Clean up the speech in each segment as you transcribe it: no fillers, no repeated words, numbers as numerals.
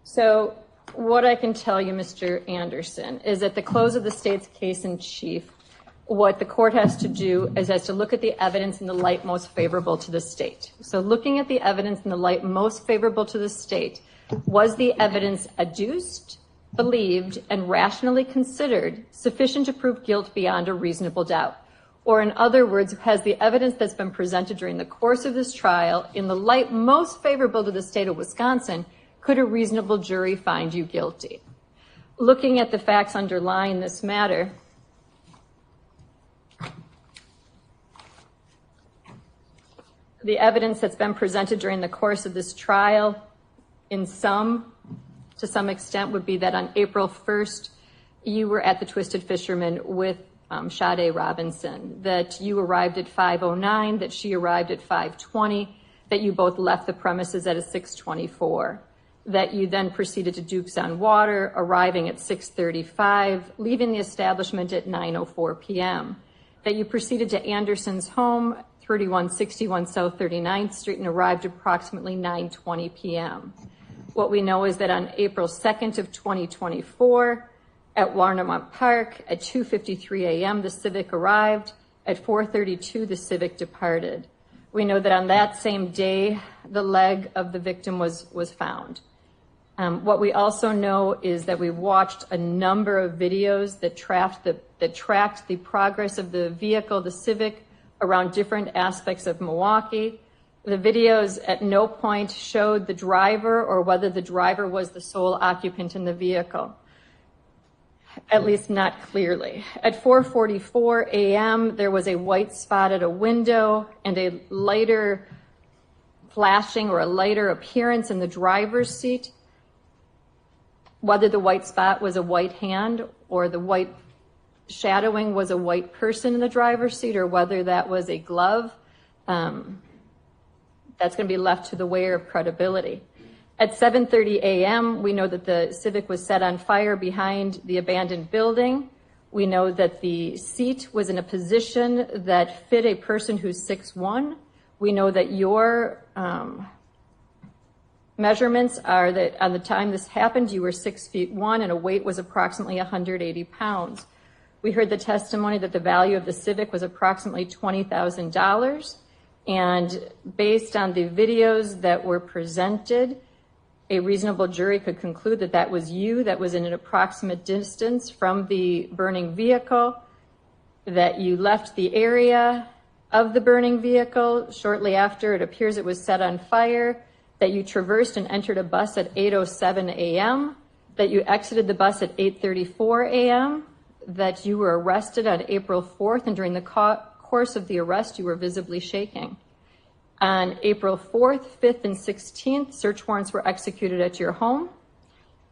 So what I can tell you, Mr. Anderson, is at the close of the state's case in chief, what the court has to do is has to look at the evidence in the light most favorable to the state. So looking at the evidence in the light most favorable to the state, was the evidence adduced, believed, and rationally considered sufficient to prove guilt beyond a reasonable doubt? Or in other words, has the evidence that's been presented during the course of this trial in the light most favorable to the state of Wisconsin, could a reasonable jury find you guilty? Looking at the facts underlying this matter, the evidence that's been presented during the course of this trial, to some extent, would be that on April 1st, you were at the Twisted Fisherman with Sade Robinson, that you arrived at 5:09, that she arrived at 5:20, that you both left the premises at a 6:24, that you then proceeded to Duke's on Water, arriving at 6:35, leaving the establishment at 9:04 p.m., that you proceeded to Anderson's home, 3161 South 39th Street, and arrived approximately 9:20 p.m. What we know is that on April 2nd of 2024, at Warnemont Park, at 2:53 a.m., the Civic arrived. At 4:32, the Civic departed. We know that on that same day, the leg of the victim was found. What we also know is that we watched a number of videos that tracked the progress of the vehicle, the Civic, around different aspects of Milwaukee. The videos at no point showed the driver or whether the driver was the sole occupant in the vehicle, at least not clearly. At 4:44 a.m., there was a white spot at a window and a lighter flashing or a lighter appearance in the driver's seat. Whether the white spot was a white hand or the white shadowing was a white person in the driver's seat, or whether that was a glove, that's going to be left to the weigher of credibility. At 7:30 a.m., we know that the Civic was set on fire behind the abandoned building. We know that the seat was in a position that fit a person who's 6'1". We know that your measurements are that on the time this happened, you were 6'1" and a weight was approximately 180 pounds. We heard the testimony that the value of the Civic was approximately $20,000. And based on the videos that were presented, a reasonable jury could conclude that that was you, that was in an approximate distance from the burning vehicle, that you left the area of the burning vehicle shortly after it appears it was set on fire, that you traversed and entered a bus at 8:07 a.m., that you exited the bus at 8:34 a.m., that you were arrested on April 4th, and during the course of the arrest, you were visibly shaking. On April 4th, 5th, and 16th, search warrants were executed at your home.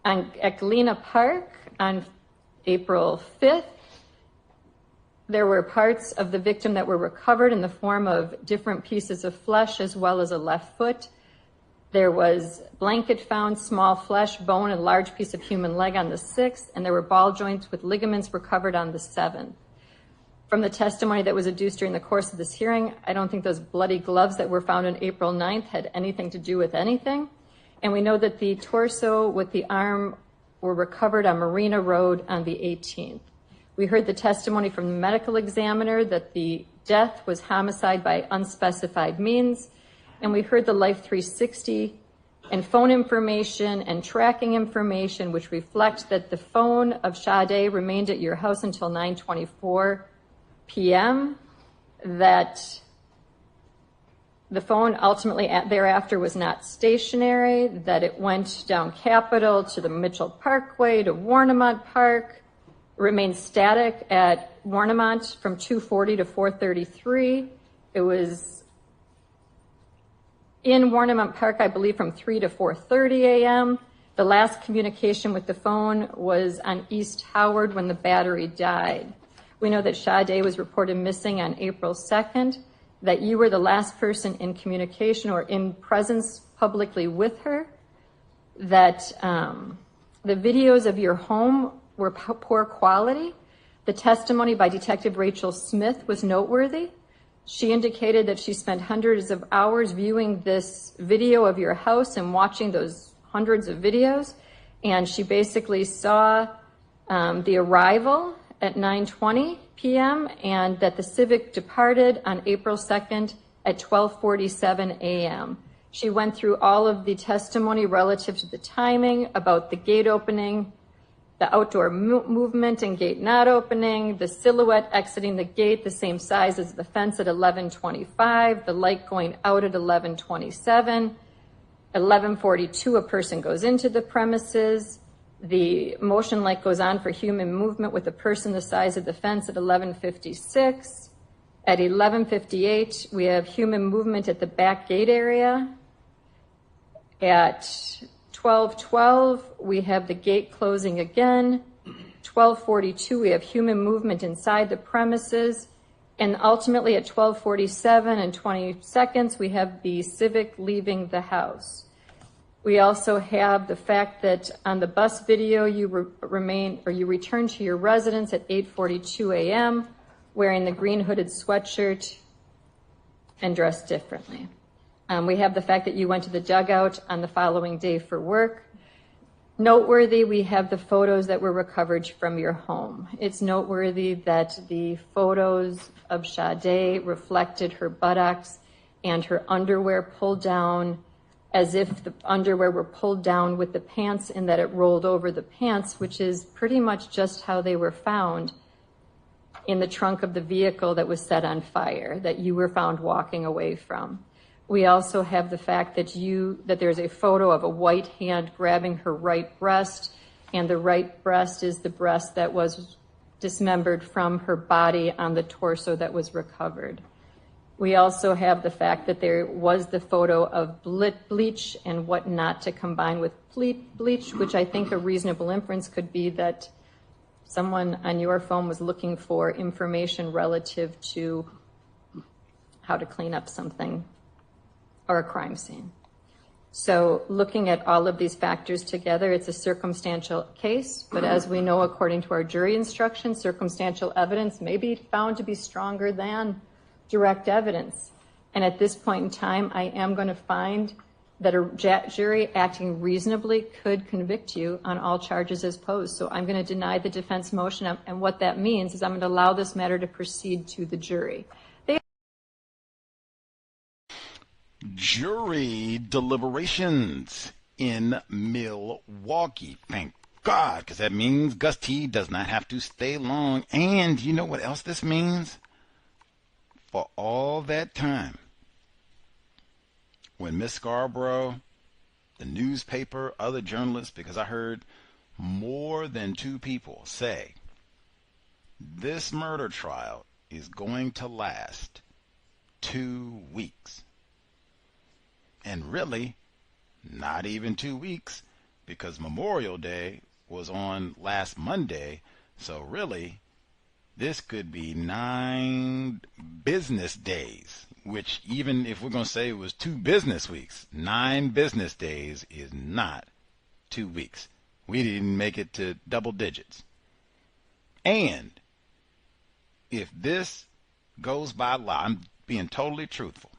At Galena Park, on April 5th, there were parts of the victim that were recovered in the form of different pieces of flesh as well as a left foot. There was blanket found, small flesh, bone, and large piece of human leg on the 6th, and there were ball joints with ligaments recovered on the 7th. From the testimony that was adduced during the course of this hearing, I don't think those bloody gloves that were found on April 9th had anything to do with anything. And we know that the torso with the arm were recovered on Marina Road on the 18th. We heard the testimony from the medical examiner that the death was homicide by unspecified means. And we heard the Life 360 and phone information and tracking information, which reflect that the phone of Sade remained at your house until 9:24 p.m., that the phone ultimately thereafter was not stationary, that it went down Capitol to the Mitchell Parkway to Warnemont Park, remained static at Warnemont from 2:40 to 4:33. It was in Warnemont Park, I believe, from 3 to 4:30 a.m. The last communication with the phone was on East Howard when the battery died. We know that Sade was reported missing on April 2nd, that you were the last person in communication or in presence publicly with her, that the videos of your home were poor quality. The testimony by Detective Rachel Smith was noteworthy. She indicated that she spent hundreds of hours viewing this video of your house and watching those hundreds of videos, and she basically saw the arrival at 9:20 p.m. and that the Civic departed on April 2nd at 12:47 a.m. She went through all of the testimony relative to the timing, about the gate opening, the outdoor movement and gate not opening, the silhouette exiting the gate the same size as the fence at 11:25, the light going out at 11:27, 11:42 a person goes into the premises, the motion light goes on for human movement with a person the size of the fence at 11:56. At 11:58, we have human movement at the back gate area. At 12:12, we have the gate closing again. 12:42, we have human movement inside the premises. And ultimately at 12:47 and 20 seconds, we have the Civic leaving the house. We also have the fact that on the bus video, you return to your residence at 8:42 a.m. wearing the green hooded sweatshirt and dressed differently. We have the fact that you went to the dugout on the following day for work. Noteworthy, we have the photos that were recovered from your home. It's noteworthy that the photos of Sade reflected her buttocks and her underwear pulled down as if the underwear were pulled down with the pants and that it rolled over the pants, which is pretty much just how they were found in the trunk of the vehicle that was set on fire, that you were found walking away from. We also have the fact that there's a photo of a white hand grabbing her right breast, and the right breast is the breast that was dismembered from her body on the torso that was recovered. We also have the fact that there was the photo of bleach and what not to combine with bleach, which I think a reasonable inference could be that someone on your phone was looking for information relative to how to clean up something or a crime scene. So looking at all of these factors together, it's a circumstantial case, but as we know, according to our jury instructions, circumstantial evidence may be found to be stronger than direct evidence. And at this point in time, I am going to find that a jury acting reasonably could convict you on all charges as posed. So I'm going to deny the defense motion, and what that means is I'm going to allow this matter to proceed to the jury. Jury deliberations in Milwaukee. Thank God, because that means Gus T does not have to stay long. And you know what else this means? For all that time, when Miss Scarborough, the newspaper, other journalists, because I heard more than two people say this murder trial is going to last 2 weeks. And really, not even 2 weeks, because Memorial Day was on last Monday. So really, this could be 9 business days, which even if we're going to say it was 2 business weeks, 9 business days is not 2 weeks. We didn't make it to double digits. And if this goes by law, I'm being totally truthful.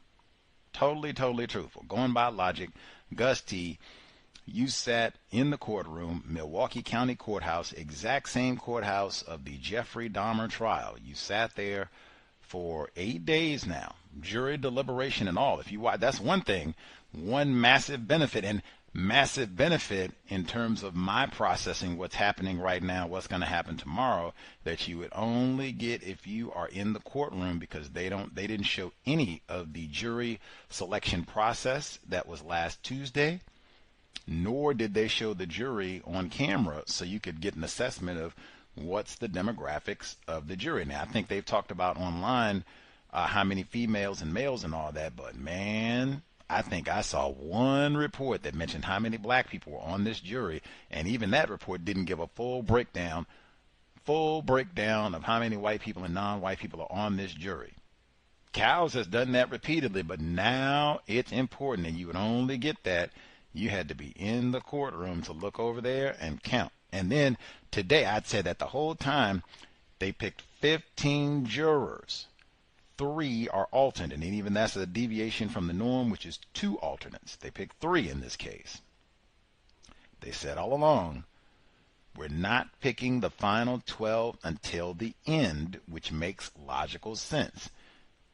Totally truthful. Going by logic, Gus T, you sat in the courtroom, Milwaukee County Courthouse, exact same courthouse of the Jeffrey Dahmer trial. You sat there for 8 days now, jury deliberation and all. If you watch, that's one thing, one massive benefit, and massive benefit in terms of my processing what's happening right now, what's going to happen tomorrow, that you would only get if you are in the courtroom, because they didn't show any of the jury selection process that was last Tuesday, nor did they show the jury on camera so you could get an assessment of what's the demographics of the jury. Now, I think they've talked about online how many females and males and all that, but man, I think I saw one report that mentioned how many black people were on this jury, and even that report didn't give a full breakdown of how many white people and non-white people are on this jury. C.O.W.S has done that repeatedly, but now it's important, and you would only get that. You had to be in the courtroom to look over there and count. And then today, I'd say that the whole time, they picked 15 jurors. 3 are alternate, and even that's a deviation from the norm, which is 2 alternates. They picked 3 in this case. They said all along, we're not picking the final 12 until the end, which makes logical sense.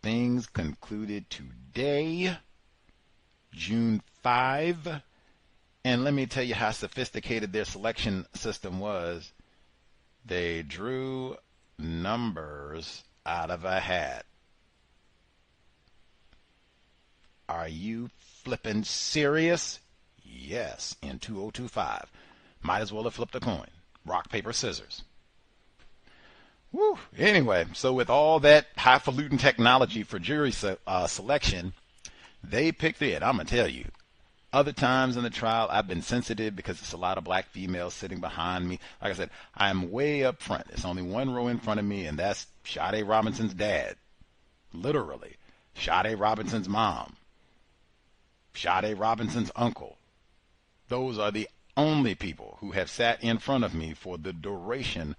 Things concluded today, June 5. And let me tell you how sophisticated their selection system was. They drew numbers out of a hat. Are you flipping serious? Yes, in 2025. Might as well have flipped a coin. Rock, paper, scissors. Woo. Anyway, so with all that highfalutin technology for jury selection, they picked it. I'm going to tell you, other times in the trial, I've been sensitive because it's a lot of black females sitting behind me. Like I said, I'm way up front. There's only one row in front of me, and that's Sade Robinson's dad. Literally. Sade Robinson's mom. Sade Robinson's uncle. Those are the only people who have sat in front of me for the duration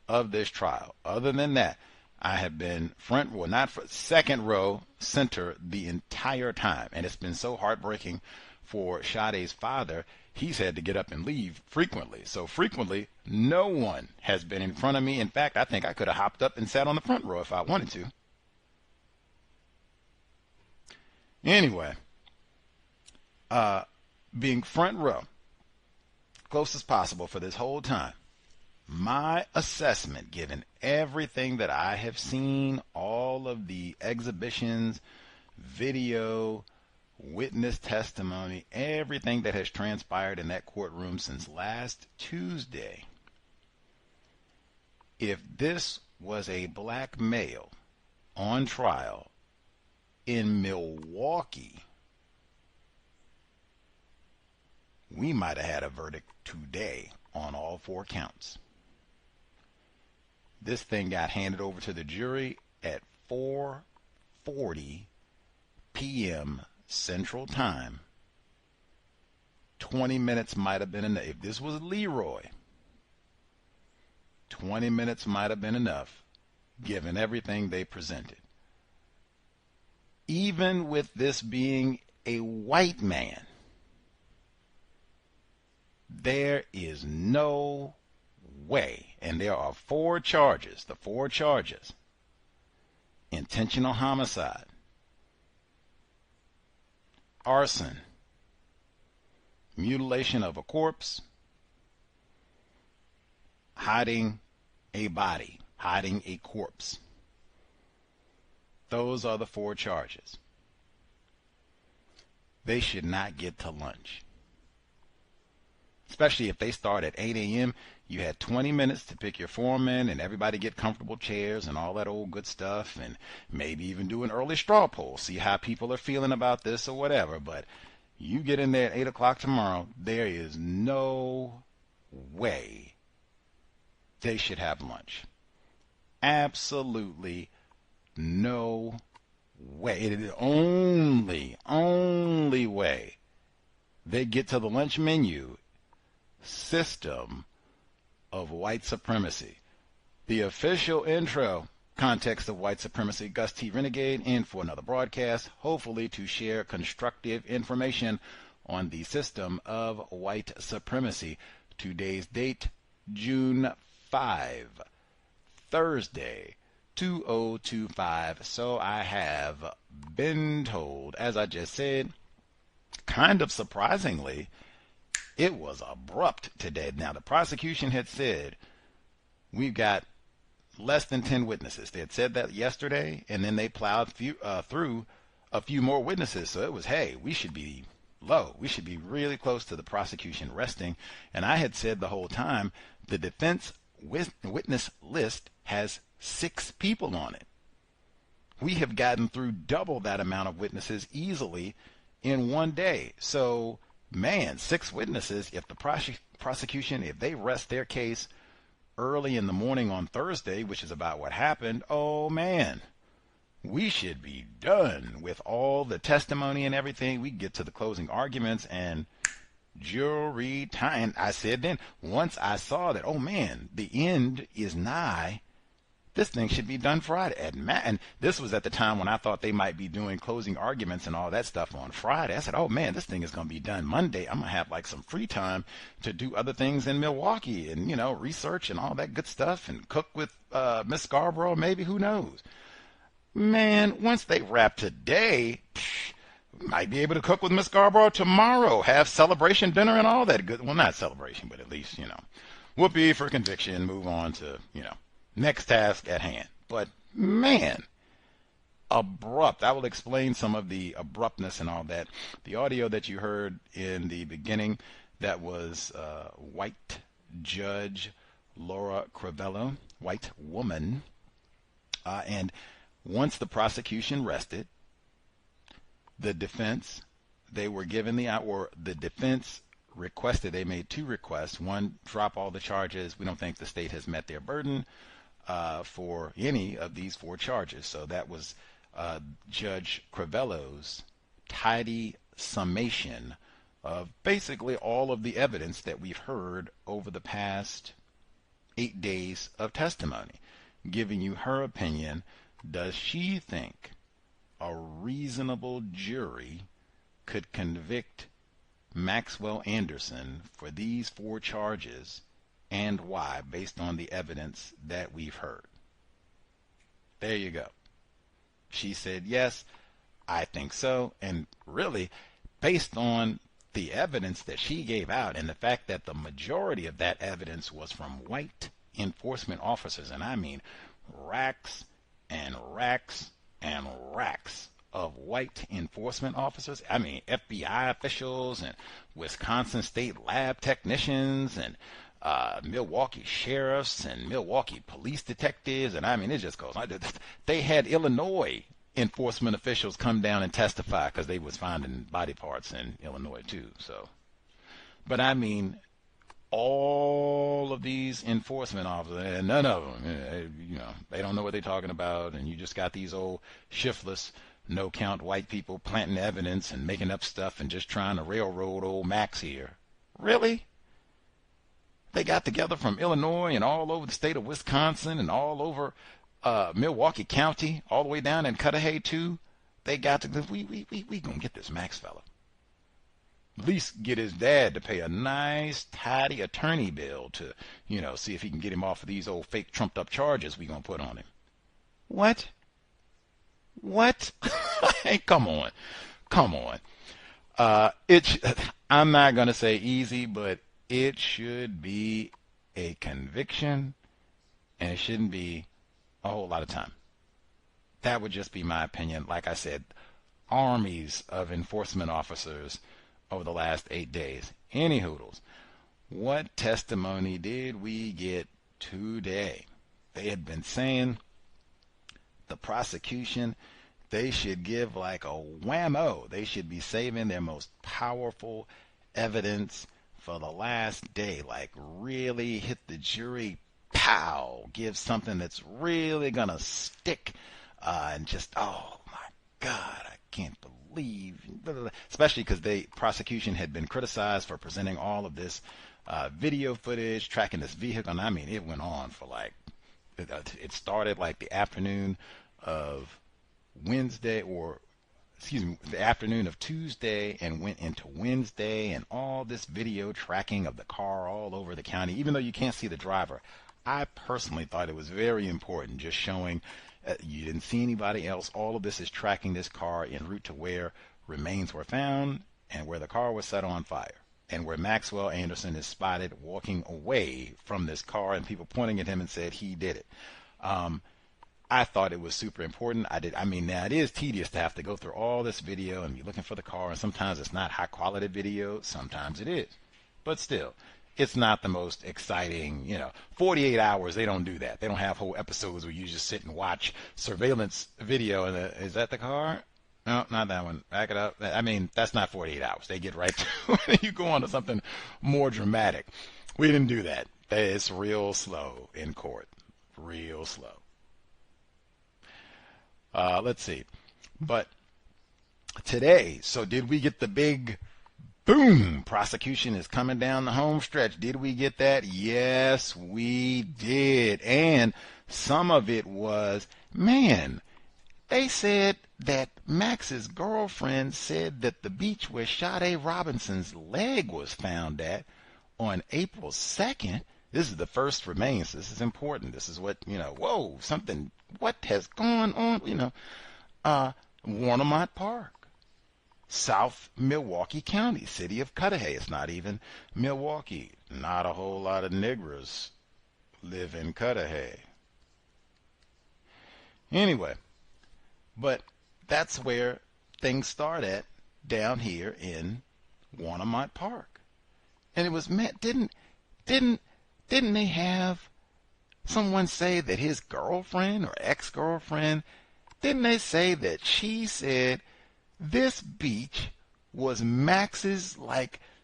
of this trial. Other than that, I have been front row, not second row, center the entire time. And it's been so heartbreaking for Sade's father. He's had to get up and leave frequently. So frequently, no one has been in front of me. In fact, I think I could have hopped up and sat on the front row if I wanted to. Anyway, being front row, close as possible for this whole time, my assessment, given everything that I have seen, all of the exhibitions, video, witness testimony, everything that has transpired in that courtroom since last Tuesday, if this was a black male on trial in Milwaukee, we might have had a verdict today on all 4 counts. This thing got handed over to the jury at 4:40 p.m. Central Time. 20 minutes might have been enough. If this was Leroy, 20 minutes might have been enough, given everything they presented. Even with this being a white man, there is no way, and there are 4 charges, the 4 charges: intentional homicide, arson, mutilation of a corpse, hiding a body, hiding a corpse. Those are the 4 charges. They should not get to lunch. Especially if they start at 8 a.m., you had 20 minutes to pick your foreman and everybody get comfortable chairs and all that old good stuff, and maybe even do an early straw poll, see how people are feeling about this or whatever. But you get in there at 8 o'clock tomorrow, there is no way they should have lunch. Absolutely no way. It is the only way they get to the lunch menu system of white supremacy. The official intro context of white supremacy, Gus T. Renegade, in for another broadcast, hopefully to share constructive information on the system of white supremacy. Today's date, June 5, Thursday, 2025. So I have been told, as I just said, kind of surprisingly, it was abrupt today. Now, the prosecution had said, we've got less than 10 witnesses. They had said that yesterday, and then they plowed through a few more witnesses. So it was, hey, we should be low. We should be really close to the prosecution resting. And I had said the whole time, the defense witness list has 6 people on it. We have gotten through double that amount of witnesses easily in one day. So, man, 6 witnesses. If the prosecution, if they rest their case early in the morning on Thursday, which is about what happened, oh man, we should be done with all the testimony and everything. We get to the closing arguments and jury time. I said then, once I saw that, oh man, the end is nigh, This thing should be done Friday. And this was at the time when I thought they might be doing closing arguments and all that stuff on Friday. I said, oh man, this thing is going to be done Monday. I'm going to have like some free time to do other things in Milwaukee and, research and all that good stuff and cook with Miss Scarborough, maybe, who knows. Man, once they wrap today, might be able to cook with Miss Scarborough tomorrow, have celebration dinner and all that good. Well, not celebration, but at least, whoopee for conviction, move on to, next task at hand. But man, abrupt. I will explain some of the abruptness and all that. The audio that you heard in the beginning, that was white judge Laura Crivello, white woman. And once the prosecution rested, the defense, they were given the defense requested, they made two requests. One, drop all the charges. We don't think the state has met their burden for any of these four charges. So that was Judge Crivello's tidy summation of basically all of the evidence that we've heard over the past 8 days of testimony, giving you her opinion. Does she think a reasonable jury could convict Maxwell Anderson for these four charges, and why, based on the evidence that we've heard? There you go. She said, yes, I think so. And really, based on the evidence that she gave out and the fact that the majority of that evidence was from white enforcement officers, and I mean racks and racks and racks of white enforcement officers. I mean FBI officials and Wisconsin State lab technicians and Milwaukee sheriffs and Milwaukee police detectives, and I mean it just goes on. They had Illinois enforcement officials come down and testify because they was finding body parts in Illinois too. So, but I mean, all of these enforcement officers, and none of them, they don't know what they're talking about, and you just got these old shiftless, no-count white people planting evidence and making up stuff and just trying to railroad old Max here. Really? They got together from Illinois and all over the state of Wisconsin and all over Milwaukee County, all the way down in Cudahy too. They got to, we gonna get this Max fella. At least get his dad to pay a nice, tidy attorney bill to, see if he can get him off of these old fake trumped up charges we gonna put on him. What? Hey, come on. I'm not gonna say easy, but it should be a conviction, and it shouldn't be a whole lot of time. That would just be my opinion. Like I said, armies of enforcement officers over the last 8 days. Any hoodles. What testimony did we get today? They had been saying the prosecution, they should give like a whammo. They should be saving their most powerful evidence for the last day. Like really hit the jury, pow, give something that's really gonna stick, and just, oh my God, I can't believe, especially because the prosecution had been criticized for presenting all of this video footage, tracking this vehicle, and I mean it went on for like, it started like the afternoon of Wednesday, or excuse me, the afternoon of Tuesday, and went into Wednesday, and all this video tracking of the car all over the county, even though you can't see the driver. I personally thought it was very important, just showing you didn't see anybody else. All of this is tracking this car en route to where remains were found and where the car was set on fire, and where Maxwell Anderson is spotted walking away from this car, and people pointing at him and said he did it. I thought it was super important. I mean, now it is tedious to have to go through all this video and be looking for the car, and sometimes it's not high quality video, sometimes it is. But still, it's not the most exciting, 48 hours, they don't do that. They don't have whole episodes where you just sit and watch surveillance video and is that the car? No, not that one. Back it up. I mean, that's not 48 hours. They get right to it. You go on to something more dramatic. We didn't do that. It's real slow in court. Real slow. Let's see. But today, so did we get the big Boom! Prosecution is coming down the home stretch. Did we get that? Yes, we did. And some of it was, man, they said that Max's girlfriend said that the beach where Sade Robinson's leg was found at on April 2nd, this is the first remains. This is important. This is what, whoa, something, what has gone on, Warnemont Park. South Milwaukee County, city of Cudahy. It's not even Milwaukee. Not a whole lot of niggers live in Cudahy. Anyway, but that's where things start at down here in Warnemont Park. And it was meant, didn't they have someone say that his girlfriend or ex-girlfriend, didn't they say that she said this beach was Max's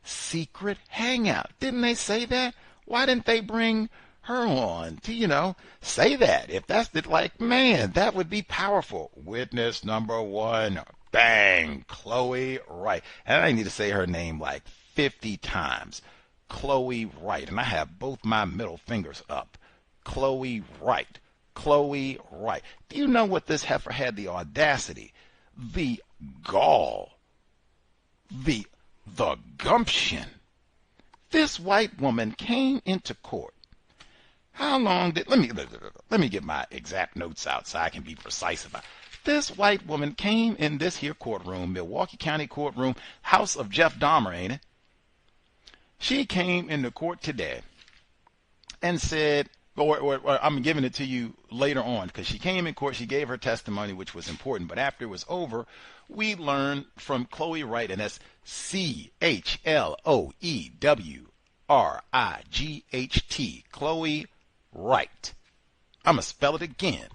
secret hangout? Didn't they say that? Why didn't they bring her on to, say that? If that's man, that would be powerful. Witness number one, bang, Chloe Wright. And I need to say her name 50 times. Chloe Wright. And I have both my middle fingers up. Chloe Wright. Chloe Wright. Do you know what this heifer had the audacity, the gall, the gumption? This white woman came into court. How long did, let me get my exact notes out so I can be precise about it. This white woman came in this here courtroom, Milwaukee County courtroom, house of Jeff Dahmer, ain't it? She came into court today and said, or I'm giving it to you later on, because she came in court, she gave her testimony, which was important, but after it was over, we learned from Chloe Wright, and that's C-H-L-O-E-W-R-I-G-H-T, Chloe Wright. I'm going to spell it again.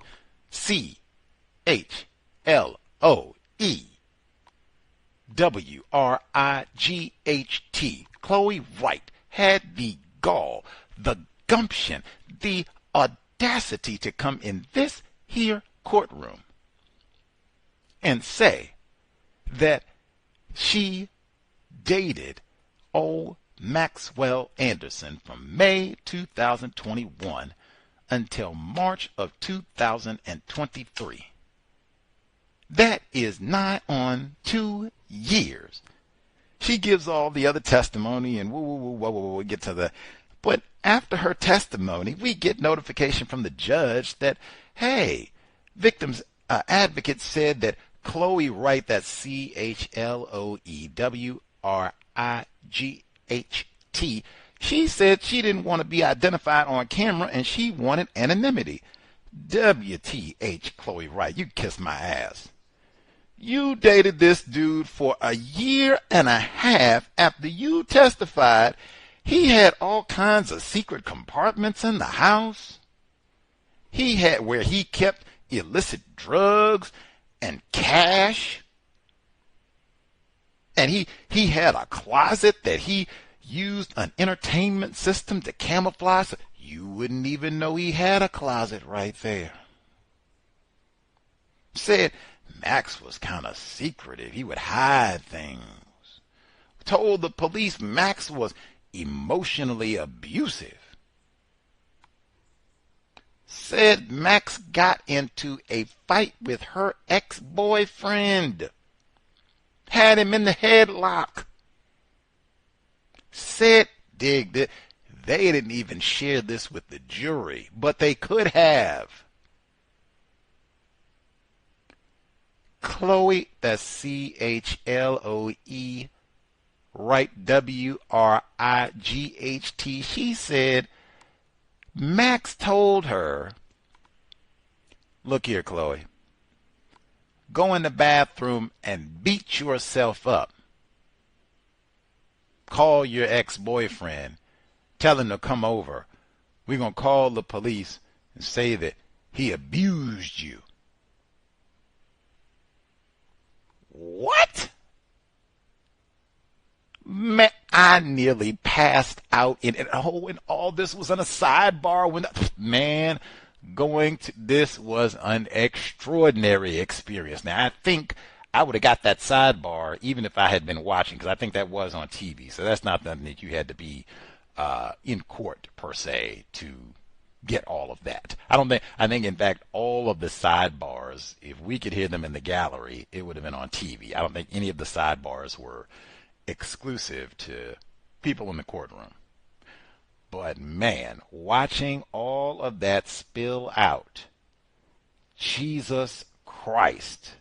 C-H-L-O-E-W-R-I-G-H-T. Chloe Wright had the gall, the gumption, the audacity to come in this here courtroom and say that she dated old Maxwell Anderson from May 2021 until March of 2023. That is nigh on 2 years. She gives all the other testimony and we'll get to the, but after her testimony, we get notification from the judge that, hey, victim's advocate said that Chloe Wright, that's C-H-L-O-E-W-R-I-G-H-T, she said she didn't want to be identified on camera and she wanted anonymity. WTH, Chloe Wright, you kiss my ass. You dated this dude for a year and a half after you testified he had all kinds of secret compartments in the house. He had where he kept illicit drugs and cash. And he had a closet that he used an entertainment system to camouflage. So you wouldn't even know he had a closet right there. Said Max was kind of secretive. He would hide things. Told the police Max was emotionally abusive. Said Max got into a fight with her ex-boyfriend. Had him in the headlock. Said, dig that, they didn't even share this with the jury, but they could have. Chloe, that's C-H-L-O-E, Wright, W-R-I-G-H-T, she said Max told her, look here, Chloe, go in the bathroom and beat yourself up. Call your ex-boyfriend. Tell him to come over. We're going to call the police and say that he abused you. What? Man, I nearly passed out and all this was on a sidebar when this was an extraordinary experience. Now I think I would have got that sidebar even if I had been watching, because I think that was on TV. So that's not something that you had to be in court per se to get all of that. I think in fact all of the sidebars, if we could hear them in the gallery, it would have been on TV. I don't think any of the sidebars were exclusive to people in the courtroom. But man, watching all of that spill out, Jesus Christ.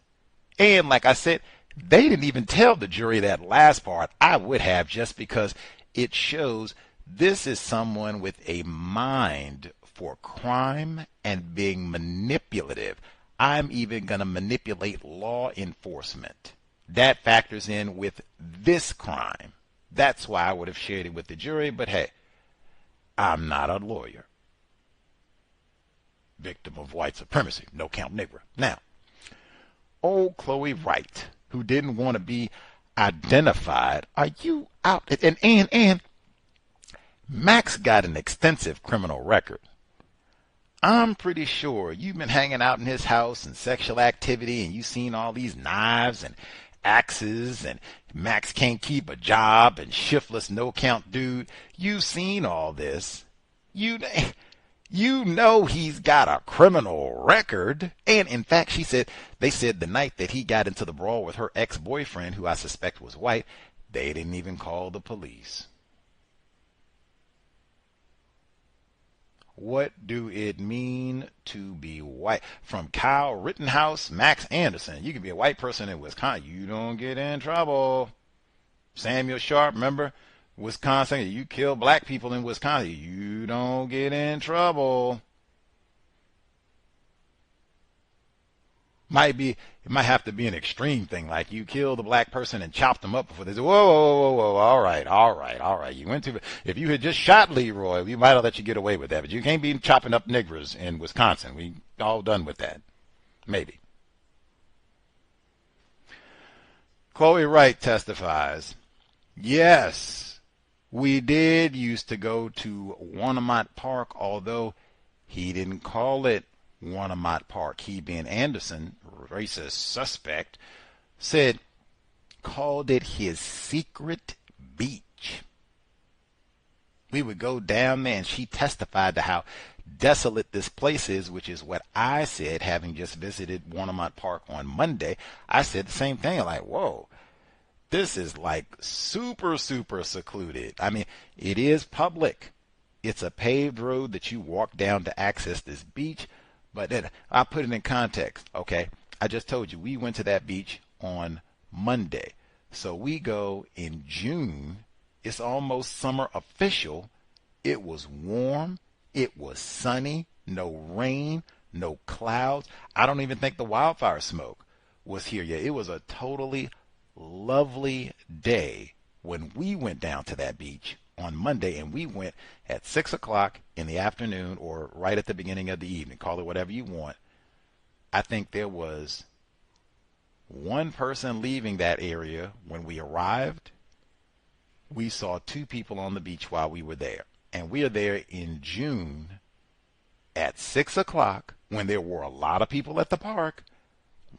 And like I said, they didn't even tell the jury that last part. I would have, just because it shows this is someone with a mind for crime and being manipulative. I'm even going to manipulate law enforcement. That factors in with this crime. That's why I would have shared it with the jury, but hey, I'm not a lawyer. Victim of white supremacy, no count nigger. Now, old Chloe Wright, who didn't want to be identified, are you out? And Max got an extensive criminal record. I'm pretty sure you've been hanging out in his house and sexual activity, and you've seen all these knives and axes, and Max can't keep a job, and shiftless no count dude. You've seen all this. You know he's got a criminal record. And in fact, they said the night that he got into the brawl with her ex-boyfriend, who I suspect was white, they didn't even call the police. What do it mean to be white? From Kyle Rittenhouse, Max Anderson. You can be a white person in Wisconsin. You don't get in trouble. Samuel Sharp, remember? Wisconsin, you kill black people in Wisconsin. You don't get in trouble. It might have to be an extreme thing, like you killed a black person and chopped them up before they say, whoa, all right. You went too. If you had just shot Leroy, we might have let you get away with that, but you can't be chopping up niggers in Wisconsin. We all done with that. Maybe. Chloe Wright testifies, yes, we did used to go to Warnemont Park, although he didn't call it Warnemont Park. He, being Anderson, racist suspect, called it his secret beach. We would go down there, and she testified to how desolate this place is, which is what I said, having just visited Warnemont Park on Monday. I said the same thing, like, whoa, this is like super, super secluded. I mean, it is public. It's a paved road that you walk down to access this beach. But then I'll put it in context, okay? I just told you we went to that beach on Monday. So we go in June. It's almost summer official. It was warm. It was sunny. No rain. No clouds. I don't even think the wildfire smoke was here yet. It was a totally lovely day when we went down to that beach on Monday, and we went at 6 o'clock in the afternoon, or right at the beginning of the evening. Call it whatever you want. I think there was one person leaving that area when we arrived. We saw two people on the beach while we were there. And we are there in June at 6 o'clock when there were a lot of people at the park.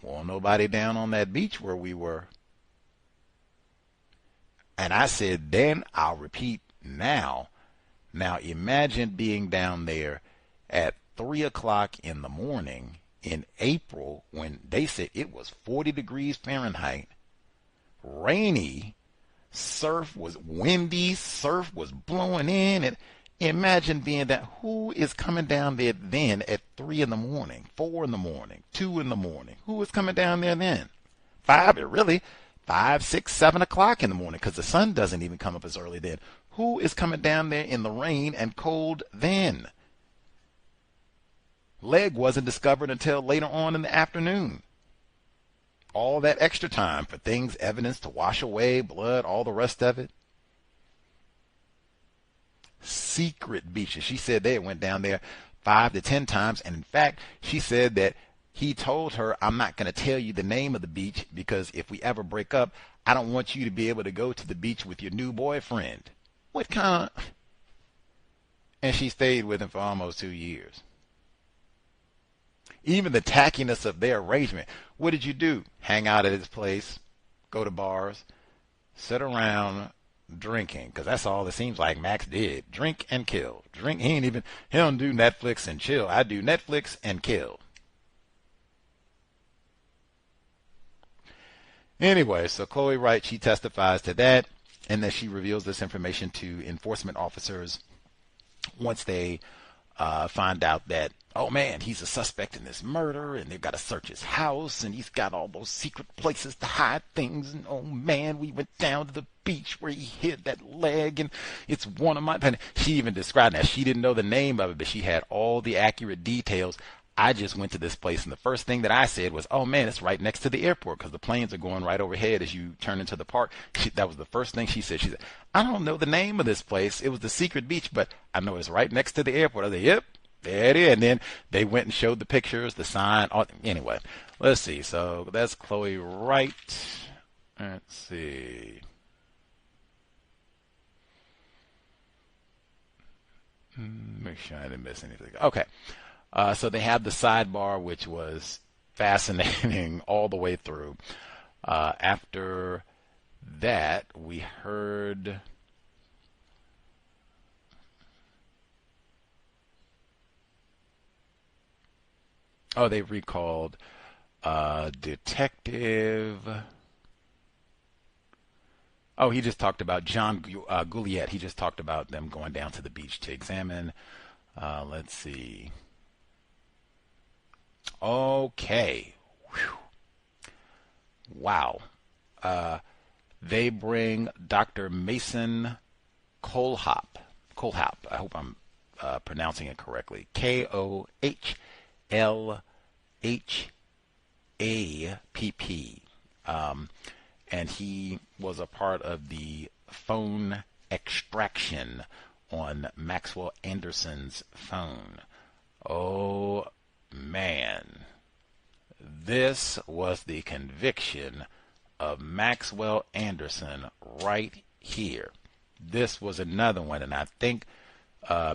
Well, nobody down on that beach where we were. And I said then, I'll repeat now. Now imagine being down there at 3 o'clock in the morning in April when they said it was 40 degrees Fahrenheit, rainy, surf was windy, surf was blowing in, and imagine being that. Who is coming down there then at 3 in the morning, 4 in the morning, 2 in the morning? Who is coming down there then? 5, 6, 7 o'clock in the morning, because the sun doesn't even come up as early then. Who is coming down there in the rain and cold then? Leg wasn't discovered until later on in the afternoon. All that extra time for things, evidence to wash away, blood, all the rest of it. Secret beaches. She said they went down there 5 to 10 times, and in fact, she said that he told her, I'm not going to tell you the name of the beach because if we ever break up, I don't want you to be able to go to the beach with your new boyfriend. What kind of... And she stayed with him for almost 2 years. even the tackiness of their arrangement. What did you do? Hang out at his place, go to bars, sit around drinking, because that's all it seems like Max did. Drink and kill. Drink. He don't do Netflix and chill. I do Netflix and kill. Anyway, so Chloe Wright, she testifies to that, and then she reveals this information to enforcement officers once they find out that, oh man, he's a suspect in this murder, and they've got to search his house, and he's got all those secret places to hide things, and oh man, we went down to the beach where he hid that leg, and it's one of my... She even described that. She didn't know the name of it, but she had all the accurate details. I just went to this place, and the first thing that I said was, oh man, it's right next to the airport, because the planes are going right overhead as you turn into the park. That was the first thing she said. She said, I don't know the name of this place. It was the secret beach, but I know it's right next to the airport. I said, yep, there it is. And then they went and showed the pictures, the sign. Anyway, let's see. So that's Chloe Wright. Let's see. Make sure I didn't miss anything. Okay. So they have the sidebar, which was fascinating all the way through. After that, we heard... Oh, they recalled Detective... Oh, he just talked about John Gouliet. He just talked about them going down to the beach to examine. Let's see... Okay. Whew. Wow. They bring Dr. Mason Kohlhapp. I hope I'm pronouncing it correctly. Kohlhapp. And he was a part of the phone extraction on Maxwell Anderson's phone. Oh, man, this was the conviction of Maxwell Anderson right here. This was another one, and I think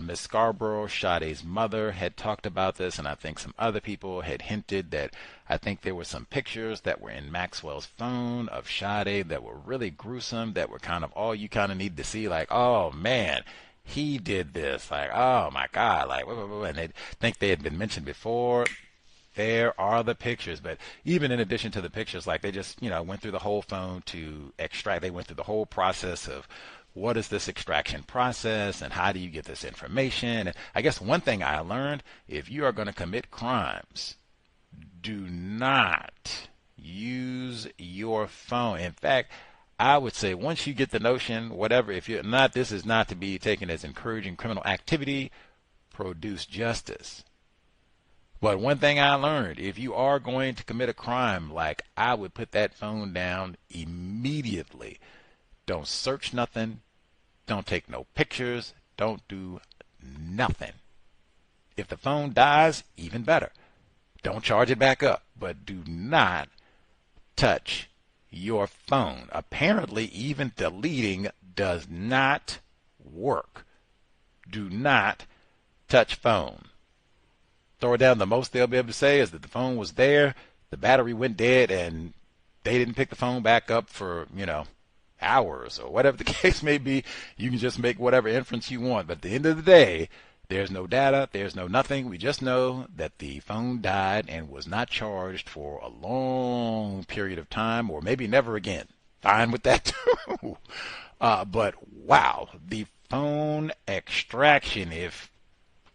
Miss Scarborough, Sade's mother, had talked about this, and I think some other people had hinted that I think there were some pictures that were in Maxwell's phone of Sade that were really gruesome, that were kind of all you kind of need to see, like, oh man, he did this, like, oh my God, like, and they think they had been mentioned before. There are the pictures, but even in addition to the pictures, like, they just, went through the whole phone to extract. They went through the whole process of what is this extraction process and how do you get this information. And I guess one thing I learned, if you are going to commit crimes, do not use your phone. In fact, I would say once you get the notion, whatever, if you're not, this is not to be taken as encouraging criminal activity, produce justice. But one thing I learned, if you are going to commit a crime, like, I would put that phone down immediately. Don't search nothing. Don't take no pictures. Don't do nothing. If the phone dies, even better. Don't charge it back up. But do not touch your phone. Apparently, even deleting does not work. Do not touch phone. Throw it down. The most they'll be able to say is that the phone was there, the battery went dead, and they didn't pick the phone back up for, hours or whatever the case may be. You can just make whatever inference you want. But at the end of the day, there's no data, there's no nothing. We just know that the phone died and was not charged for a long period of time, or maybe never again. Fine with that too. But wow, the phone extraction, if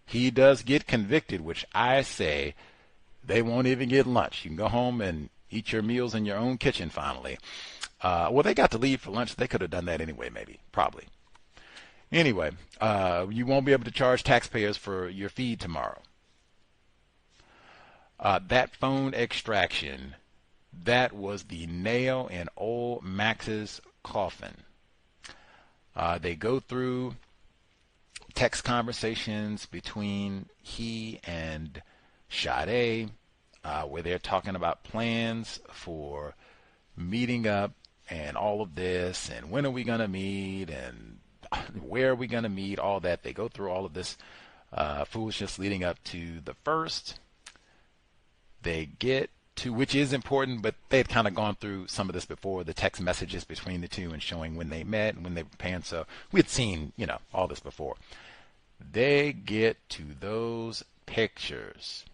he does get convicted, which I say they won't even get lunch. You can go home and eat your meals in your own kitchen finally. Well, they got to leave for lunch. They could have done that anyway, maybe, probably. Anyway, you won't be able to charge taxpayers for your feed tomorrow. That phone extraction, that was the nail in old Max's coffin. They go through text conversations between he and Sade, where they're talking about plans for meeting up and all of this, and when are we going to meet, and where are we going to meet, all that. They go through all of this foolishness leading up to the first. they get to, which is important, but they had kind of gone through some of this before, the text messages between the two and showing when they met and when they were paying. So we had seen, all this before. They get to those pictures.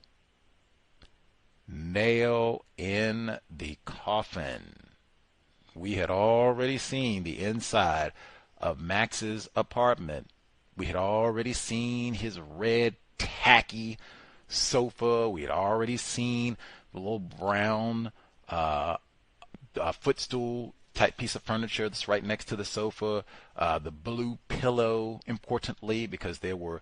Nail in the coffin. We had already seen the inside of Max's apartment. We had already seen his red tacky sofa. We had already seen the little brown footstool type piece of furniture that's right next to the sofa. The blue pillow, importantly, because there were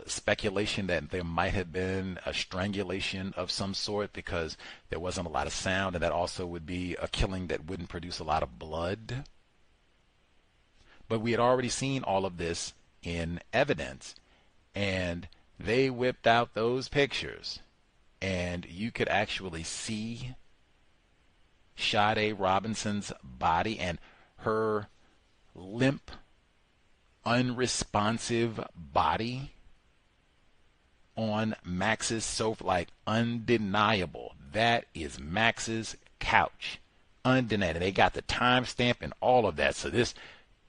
speculation that there might have been a strangulation of some sort because there wasn't a lot of sound, and that also would be a killing that wouldn't produce a lot of blood. But we had already seen all of this in evidence, and they whipped out those pictures, and you could actually see Sade Robinson's body and her limp, unresponsive body on Max's sofa, like undeniable. That is Max's couch. Undeniable. They got the timestamp and all of that. So this,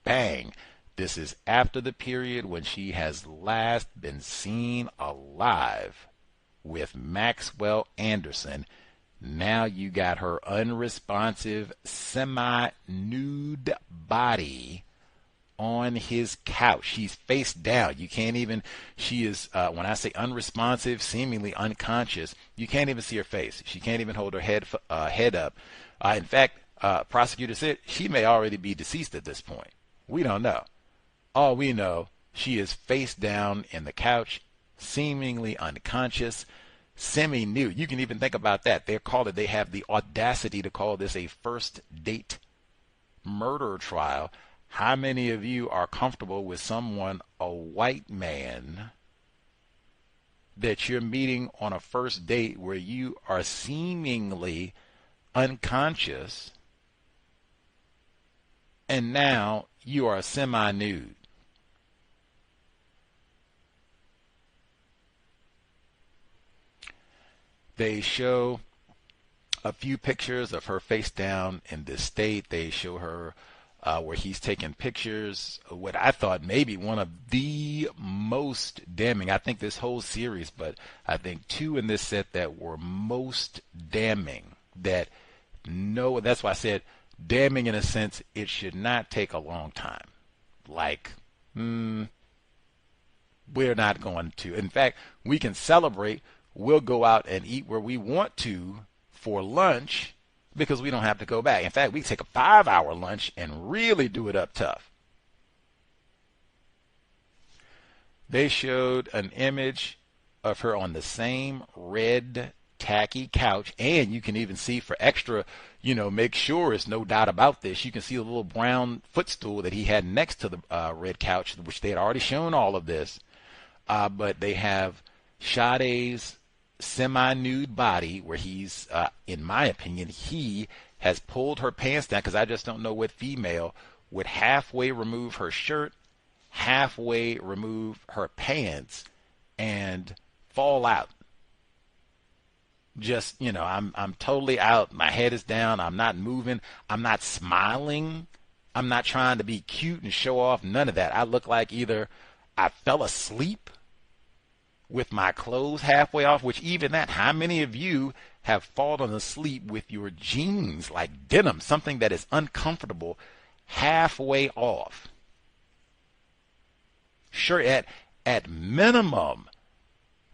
bang, this is after the period when she has last been seen alive with Maxwell Anderson. Now you got her unresponsive, semi-nude body on his couch. She's face down. You can't even, she is, when I say unresponsive, seemingly unconscious, you can't even see her face. She can't even hold her head up. In fact, prosecutor said she may already be deceased at this point. We don't know. All we know, she is face down in the couch, seemingly unconscious, semi-nude. You can even think about that. They have the audacity to call this a first date murder trial. How many of you are comfortable with someone, a white man, that you're meeting on a first date where you are seemingly unconscious and now you are semi-nude? They show a few pictures of her face down in this state. They show her where he's taking pictures, what I thought maybe one of the most damning, I think this whole series, but I think two in this set that were most damning, that's why I said damning in a sense, it should not take a long time. Like, we're not going to. In fact, we can celebrate. We'll go out and eat where we want to for lunch because we don't have to go back. In fact, we can take a 5-hour lunch and really do it up tough. They showed an image of her on the same red tacky couch, and you can even see, for extra, make sure there's no doubt about this, you can see the little brown footstool that he had next to the red couch, which they had already shown all of this. But they have Sade's semi-nude body where he's, in my opinion, he has pulled her pants down, because I just don't know what female would halfway remove her shirt, halfway remove her pants, and fall out. Just, I'm totally out. My head is down. I'm not moving. I'm not smiling. I'm not trying to be cute and show off. None of that. I look like either I fell asleep with my clothes halfway off, which even that, how many of you have fallen asleep with your jeans, like denim, something that is uncomfortable, halfway off? Sure, at minimum,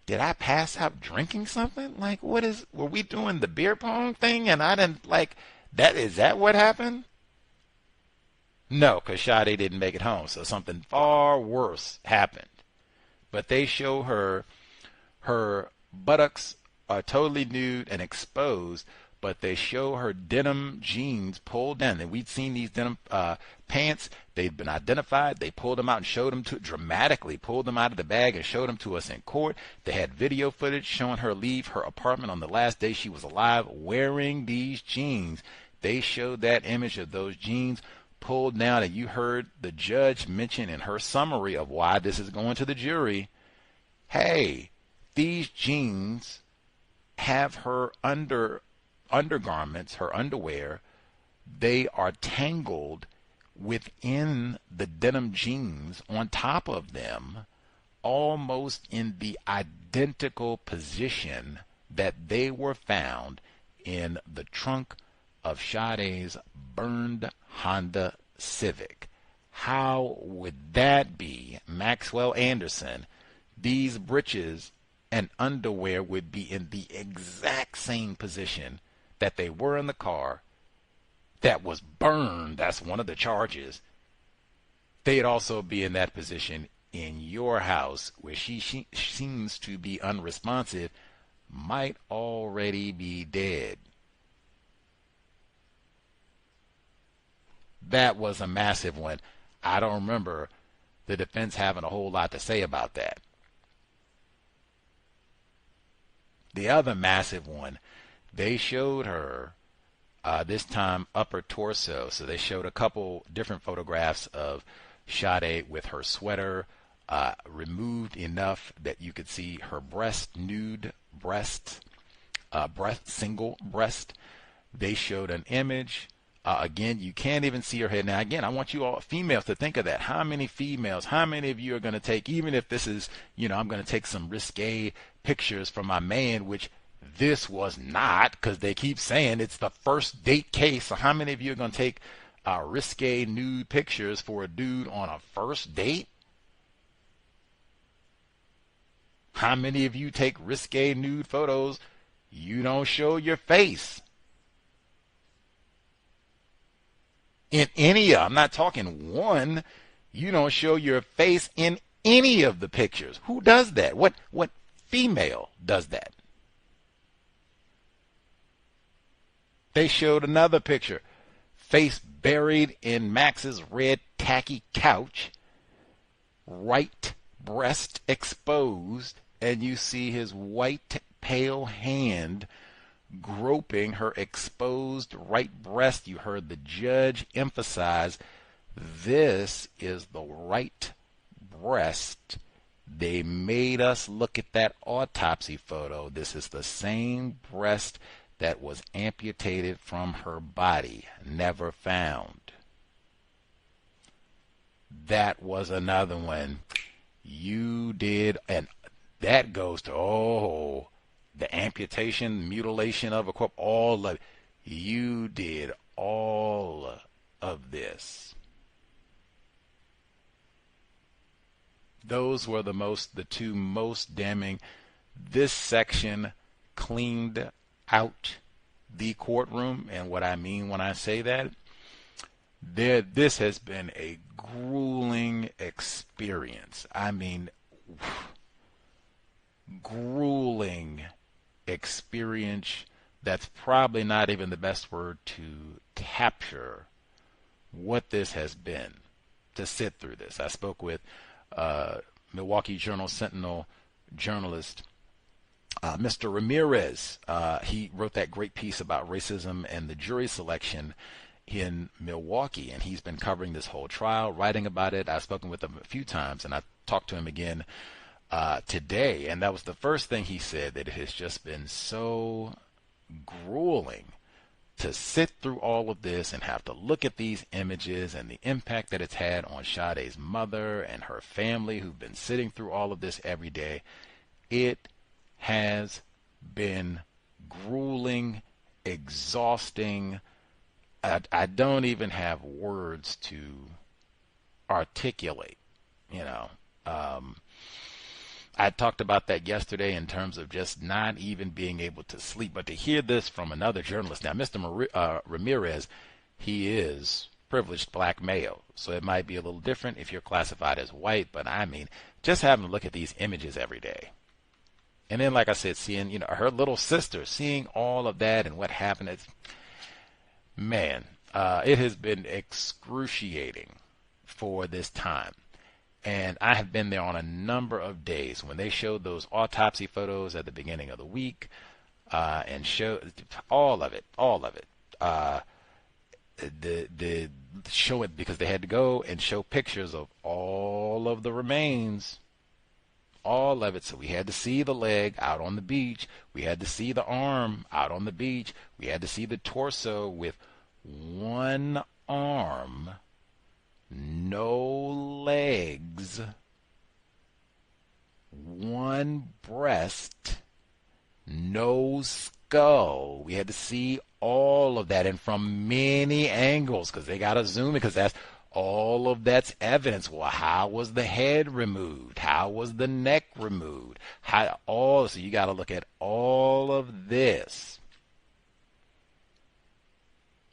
did I pass out drinking something? Like, were we doing the beer pong thing and I didn't, is that what happened? No, because Sade didn't make it home, so something far worse happened. But they show her buttocks are totally nude and exposed, but they show her denim jeans pulled down. And we'd seen these denim pants. They'd been identified. They pulled them out and showed them dramatically pulled them out of the bag and showed them to us in court. They had video footage showing her leave her apartment on the last day she was alive wearing these jeans. They showed that image of those jeans pulled down, and you heard the judge mention in her summary of why this is going to the jury, hey, these jeans have her undergarments, her underwear, they are tangled within the denim jeans on top of them, almost in the identical position that they were found in the trunk of Sade's burned Honda Civic. How would that be, Maxwell Anderson? These breeches and underwear would be in the exact same position that they were in the car that was burned. That's one of the charges. They'd also be in that position in your house, where she seems to be unresponsive, might already be dead. That was a massive one. I don't remember the defense having a whole lot to say about that. The other massive one, they showed her, this time upper torso. So they showed a couple different photographs of Sade with her sweater removed enough that you could see her breast, nude breast, single breast. They showed an image. Again, you can't even see her head. Now, again, I want you all females to think of that. How many females, how many of you are going to take, even if this is, I'm going to take some risque pictures from my man, which this was not, because they keep saying it's the first date case. So how many of you are going to take risque nude pictures for a dude on a first date? How many of you take risque nude photos? You don't show your face. In any of, I'm not talking one, you don't show your face in any of the pictures. Who does that? What female does that? They showed another picture. Face buried in Max's red tacky couch. Right breast exposed. And you see his white pale hand groping her exposed right breast. You heard the judge emphasize, this is the right breast. They made us look at that autopsy photo. This is the same breast that was amputated from her body, never found. That was another one. You did, and that goes to, the amputation, mutilation of a corpse, all of it. You did all of this. Those were the two most damning. This section cleaned out the courtroom, and what I mean when I say that, this has been a grueling experience. I mean, grueling experience. That's probably not even the best word to capture what this has been, to sit through this. I spoke with Milwaukee Journal-Sentinel journalist Mr. Ramirez. He wrote that great piece about racism and the jury selection in Milwaukee, and he's been covering this whole trial, writing about it. I've spoken with him a few times, and I talked to him again today, and that was the first thing he said, that it has just been so grueling to sit through all of this and have to look at these images and the impact that it's had on Sade's mother and her family, who've been sitting through all of this every day. It has been grueling, exhausting. I don't even have words to articulate, I talked about that yesterday in terms of just not even being able to sleep. But to hear this from another journalist, now Mr. Ramirez, he is privileged black male, so it might be a little different if you're classified as white. But I mean, just having to look at these images every day. And then, like I said, seeing, her little sister, seeing all of that and what happened, it has been excruciating for this time. And I have been there on a number of days when they showed those autopsy photos at the beginning of the week, and showed all of it. The show it because they had to go and show pictures of all of the remains all of it. So we had to see the leg out on the beach. We had to see the arm out on the beach. We had to see the torso with one arm, no legs, one breast, no skull. We had to see all of that, and from many angles, because they got to zoom in, because that's all of that's evidence. Well, how was the head removed? How was the neck removed? So you got to look at all of this.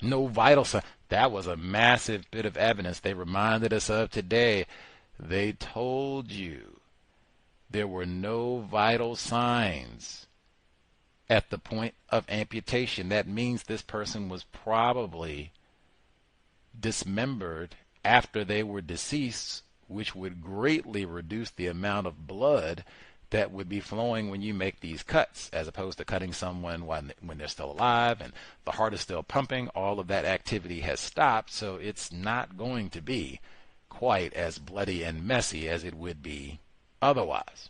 No vital sign. That was a massive bit of evidence they reminded us of today. They told you there were no vital signs at the point of amputation. That means this person was probably dismembered after they were deceased, which would greatly reduce the amount of blood that would be flowing when you make these cuts, as opposed to cutting someone when they're still alive and the heart is still pumping. All of that activity has stopped, so it's not going to be quite as bloody and messy as it would be otherwise.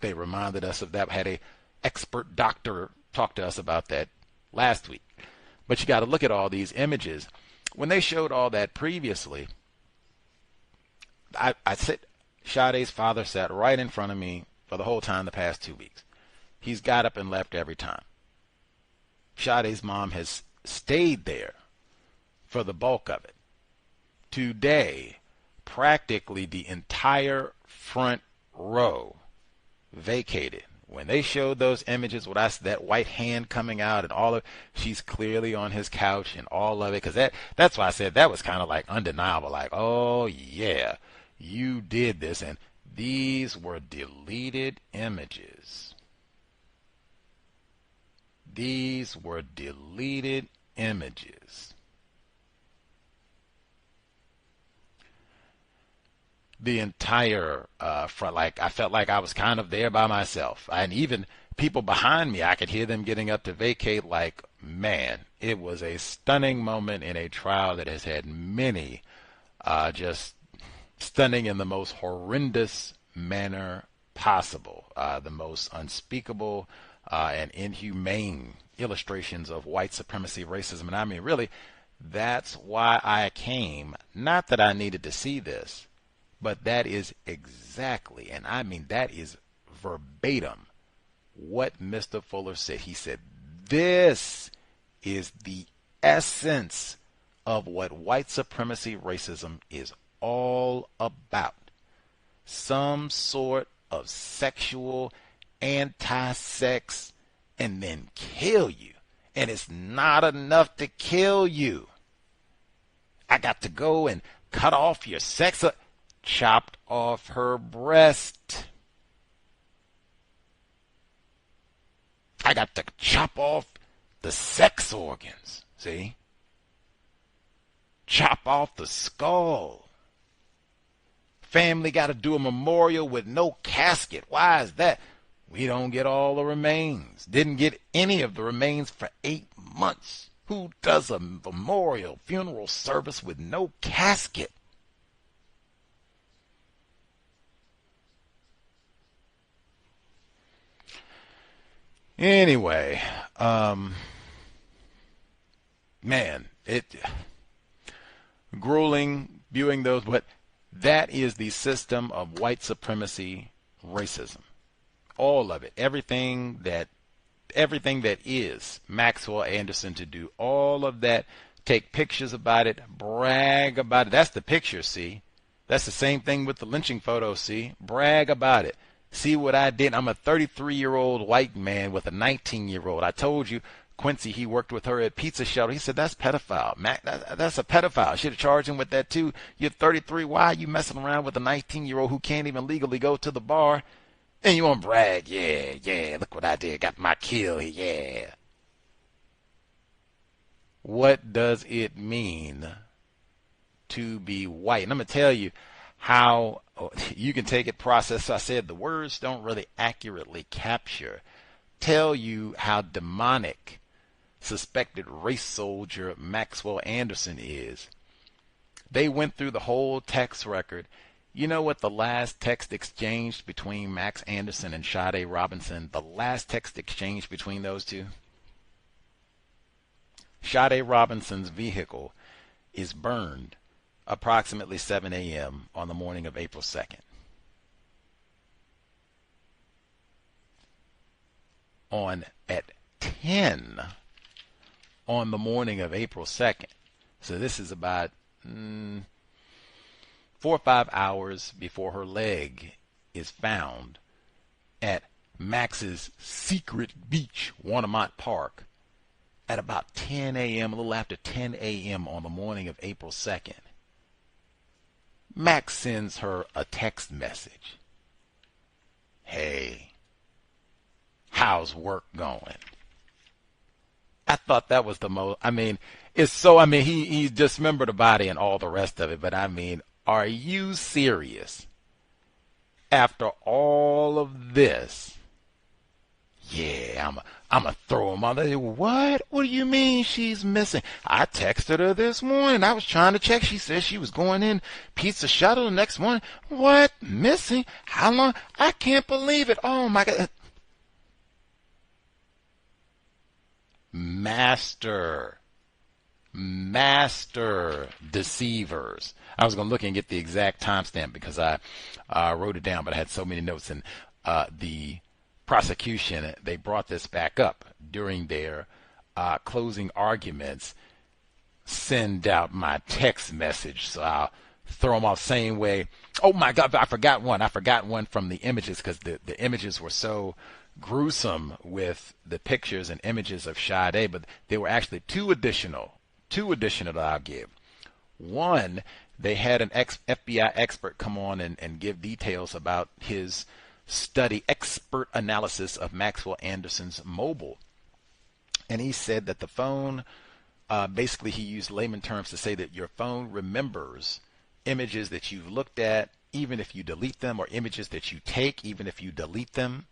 They reminded us of that. Had a expert doctor talk to us about that last week. But you got to look at all these images. When they showed all that previously, Sade's father sat right in front of me for the whole time the past 2 weeks. He's got up and left every time. Sade's mom has stayed there for the bulk of it. Today, practically the entire front row vacated. When they showed those images with that white hand coming out and all of, she's clearly on his couch and all of it, because that's why I said that was kind of like undeniable, like, oh yeah, you did this. And these were deleted images. These were deleted images. The entire front, like I felt like I was kind of there by myself. And even people behind me, I could hear them getting up to vacate. Like, man, it was a stunning moment in a trial that has had many just stunning in the most horrendous manner possible, the most unspeakable and inhumane illustrations of white supremacy, racism. And I mean, really, that's why I came. Not that I needed to see this, but that is exactly, and I mean that is verbatim, what Mr. Fuller said. He said, this is the essence of what white supremacy racism is all about. Some sort of sexual anti-sex and then kill you. And it's not enough to kill you. I got to go and cut off your sex. Chopped off her breast. I got to chop off the sex organs. See? Chop off the skull. Family got to do a memorial with no casket. Why is that? We don't get all the remains. Didn't get any of the remains for 8 months. Who does a memorial funeral service with no casket? Anyway, man, grueling viewing those, but that is the system of white supremacy racism. All of it, everything that is Maxwell Anderson to do, all of that, take pictures about it, brag about it. That's the picture, see? That's the same thing with the lynching photo, see? Brag about it. See what I did? I'm a 33-year-old white man with a 19-year-old. I told you, Quincy, he worked with her at Pizza Shelter. He said, that's pedophile. Mac, that's a pedophile. Should have charged him with that too. You're 33. Why are you messing around with a 19-year-old who can't even legally go to the bar? And you want to brag? Yeah, look what I did. Got my kill, yeah. What does it mean to be white? And I'm going to tell you how you can take it, process. I said the words don't really accurately tell you how demonic suspected race soldier Maxwell Anderson is. They went through the whole text record. You know what the last text exchanged between Max Anderson and Sade Robinson, the last text exchange between those two? Sade Robinson's vehicle is burned approximately 7 a.m. on the morning of April 2nd. At 10 on the morning of April 2nd. So this is about 4 or 5 hours before her leg is found at Max's secret beach, Warnemont Park, at about 10 a.m., a little after 10 a.m. on the morning of April 2nd. Max sends her a text message. Hey, how's work going? I thought that was the most, he dismembered the body and all the rest of it, but are you serious? After all of this, yeah, I'm gonna throw him on there. What? What do you mean she's missing? I texted her this morning. I was trying to check. She said she was going in pizza shuttle the next morning. What? Missing? How long? I can't believe it. Oh my God. Master deceivers. I was going to look and get the exact timestamp because I wrote it down, but I had so many notes. And the prosecution, they brought this back up during their closing arguments. Send out my text message, so I'll throw them off same way. Oh my God, I forgot one. I forgot one from the images because the images were so gruesome with the pictures and images of Sade, but there were actually two additional that I'll give. One, they had an FBI expert come on and give details about his expert analysis of Maxwell Anderson's mobile. And he said that the phone, basically he used layman terms to say that your phone remembers images that you've looked at, even if you delete them, or images that you take, even if you delete them.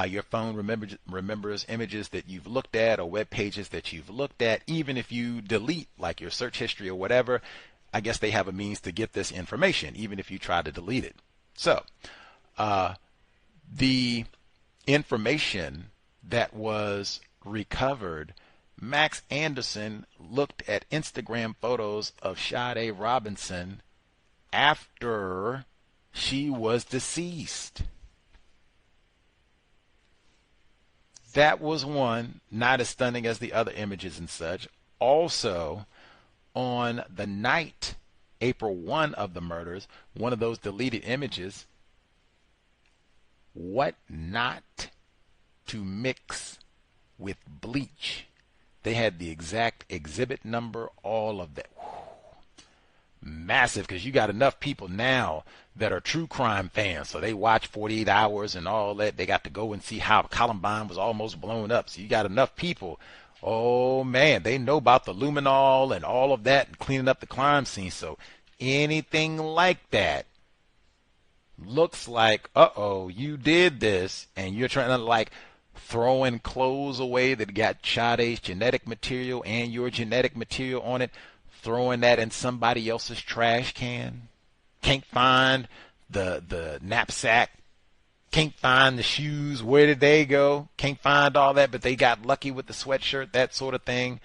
Your phone remembers images that you've looked at or web pages that you've looked at, even if you delete, like your search history or whatever. I guess they have a means to get this information, even if you try to delete it. So, the information that was recovered, Max Anderson looked at Instagram photos of Sade Robinson after she was deceased. That was one, not as stunning as the other images and such. Also, on the night, April 1 of the murders, one of those deleted images, what not to mix with bleach. They had the exact exhibit number, all of that. Massive, because you got enough people now that are true crime fans, so they watch 48 Hours and all that. They got to go and see how Columbine was almost blown up. So you got enough people. Oh man, they know about the luminol and all of that and cleaning up the crime scene. So anything like that looks like, you did this, and you're trying to throwing clothes away that got Sade's genetic material and your genetic material on it, throwing that in somebody else's trash can. Can't find the knapsack. Can't find the shoes. Where did they go? Can't find all that, but they got lucky with the sweatshirt, that sort of thing.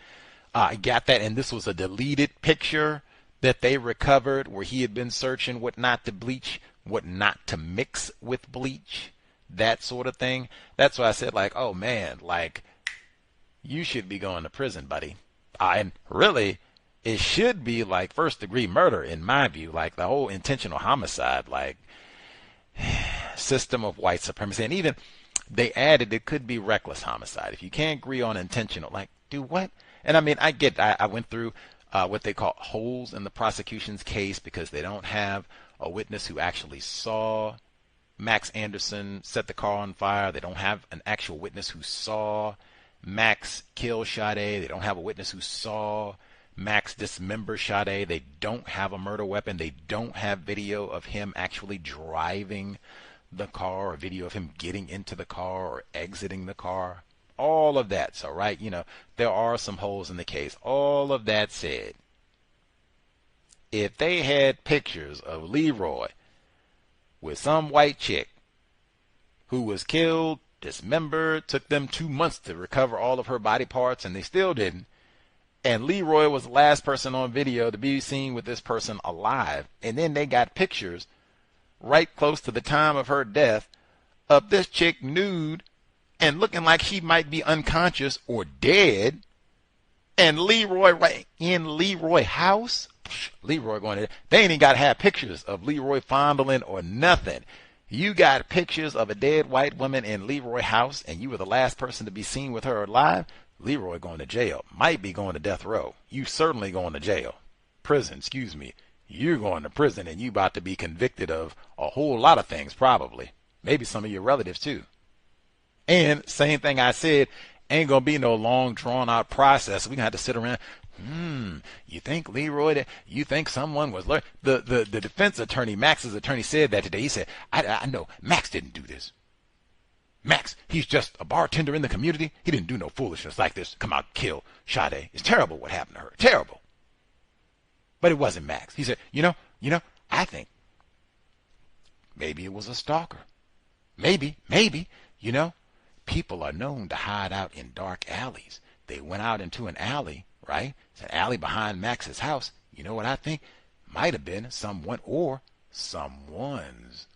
I got that, and this was a deleted picture that they recovered where he had been searching what not to bleach, what not to mix with bleach, that sort of thing. That's why I said, oh man, you should be going to prison, buddy. And really, it should be first degree murder in my view, the whole intentional homicide, system of white supremacy. And even they added it could be reckless homicide. If you can't agree on intentional, do what? And I went through what they call holes in the prosecution's case because they don't have a witness who actually saw Max Anderson set the car on fire. They don't have an actual witness who saw Max kill Sade. They don't have a witness who saw Max dismember Sade. They don't have a murder weapon. They don't have video of him actually driving the car or video of him getting into the car or exiting the car. All of that. So, there are some holes in the case. All of that said, if they had pictures of Leroy with some white chick who was killed, dismembered, took them 2 months to recover all of her body parts, and they still didn't. And Leroy was the last person on video to be seen with this person alive. And then they got pictures right close to the time of her death of this chick nude and looking like she might be unconscious or dead. And Leroy right in Leroy house. Leroy going there. They ain't even got to have pictures of Leroy fondling or nothing. You got pictures of a dead white woman in Leroy house, and you were the last person to be seen with her alive. Leroy going to jail. Might be going to death row. You certainly going to jail. Prison, excuse me. You're going to prison, and you about to be convicted of a whole lot of things, probably. Maybe some of your relatives, too. And same thing I said, ain't going to be no long, drawn-out process. We're going to have to sit around. You think Leroy, you think someone was the defense attorney, Max's attorney, said that today. He said, I know, Max didn't do this. Max, he's just a bartender in the community. He didn't do no foolishness like this. Come out and kill Sade. It's terrible what happened to her. Terrible. But it wasn't Max. He said, you know, I think maybe it was a stalker. Maybe, people are known to hide out in dark alleys. They went out into an alley, right? It's an alley behind Max's house. You know what I think? Might have been someone or someone's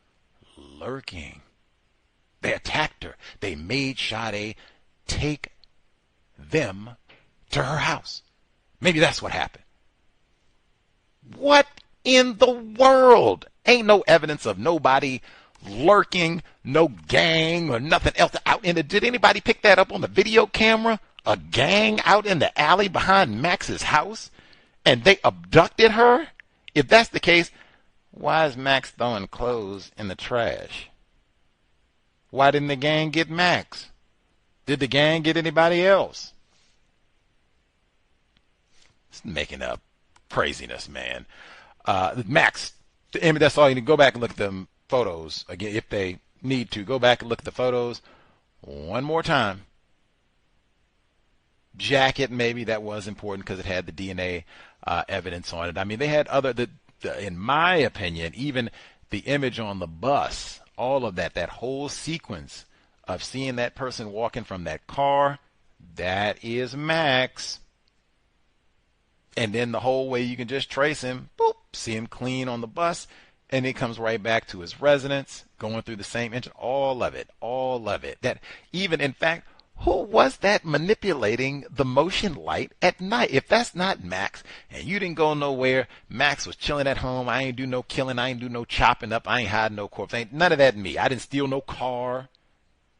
lurking. They attacked her. They made Sade take them to her house. Maybe that's what happened. What in the world? Ain't no evidence of nobody lurking, no gang or nothing else out in the... Did anybody pick that up on the video camera? A gang out in the alley behind Max's house? And they abducted her? If that's the case, why is Max throwing clothes in the trash? Why didn't the gang get Max? Did the gang get anybody else? It's making up craziness, man. Max, that's all you need. Go back and look at them photos again if they need to. Go back and look at the photos one more time. Jacket, maybe that was important because it had the DNA evidence on it. I mean, they had in my opinion, even the image on the bus, all of that whole sequence of seeing that person walking from that car, that is Max. And then the whole way you can just trace him, boop, see him clean on the bus, and he comes right back to his residence, going through the same engine, all of it. That even, in fact, who was that manipulating the motion light at night? If that's not Max, and you didn't go nowhere, Max was chilling at home, I ain't do no killing, I ain't do no chopping up, I ain't hiding no corpse, ain't none of that me. I didn't steal no car.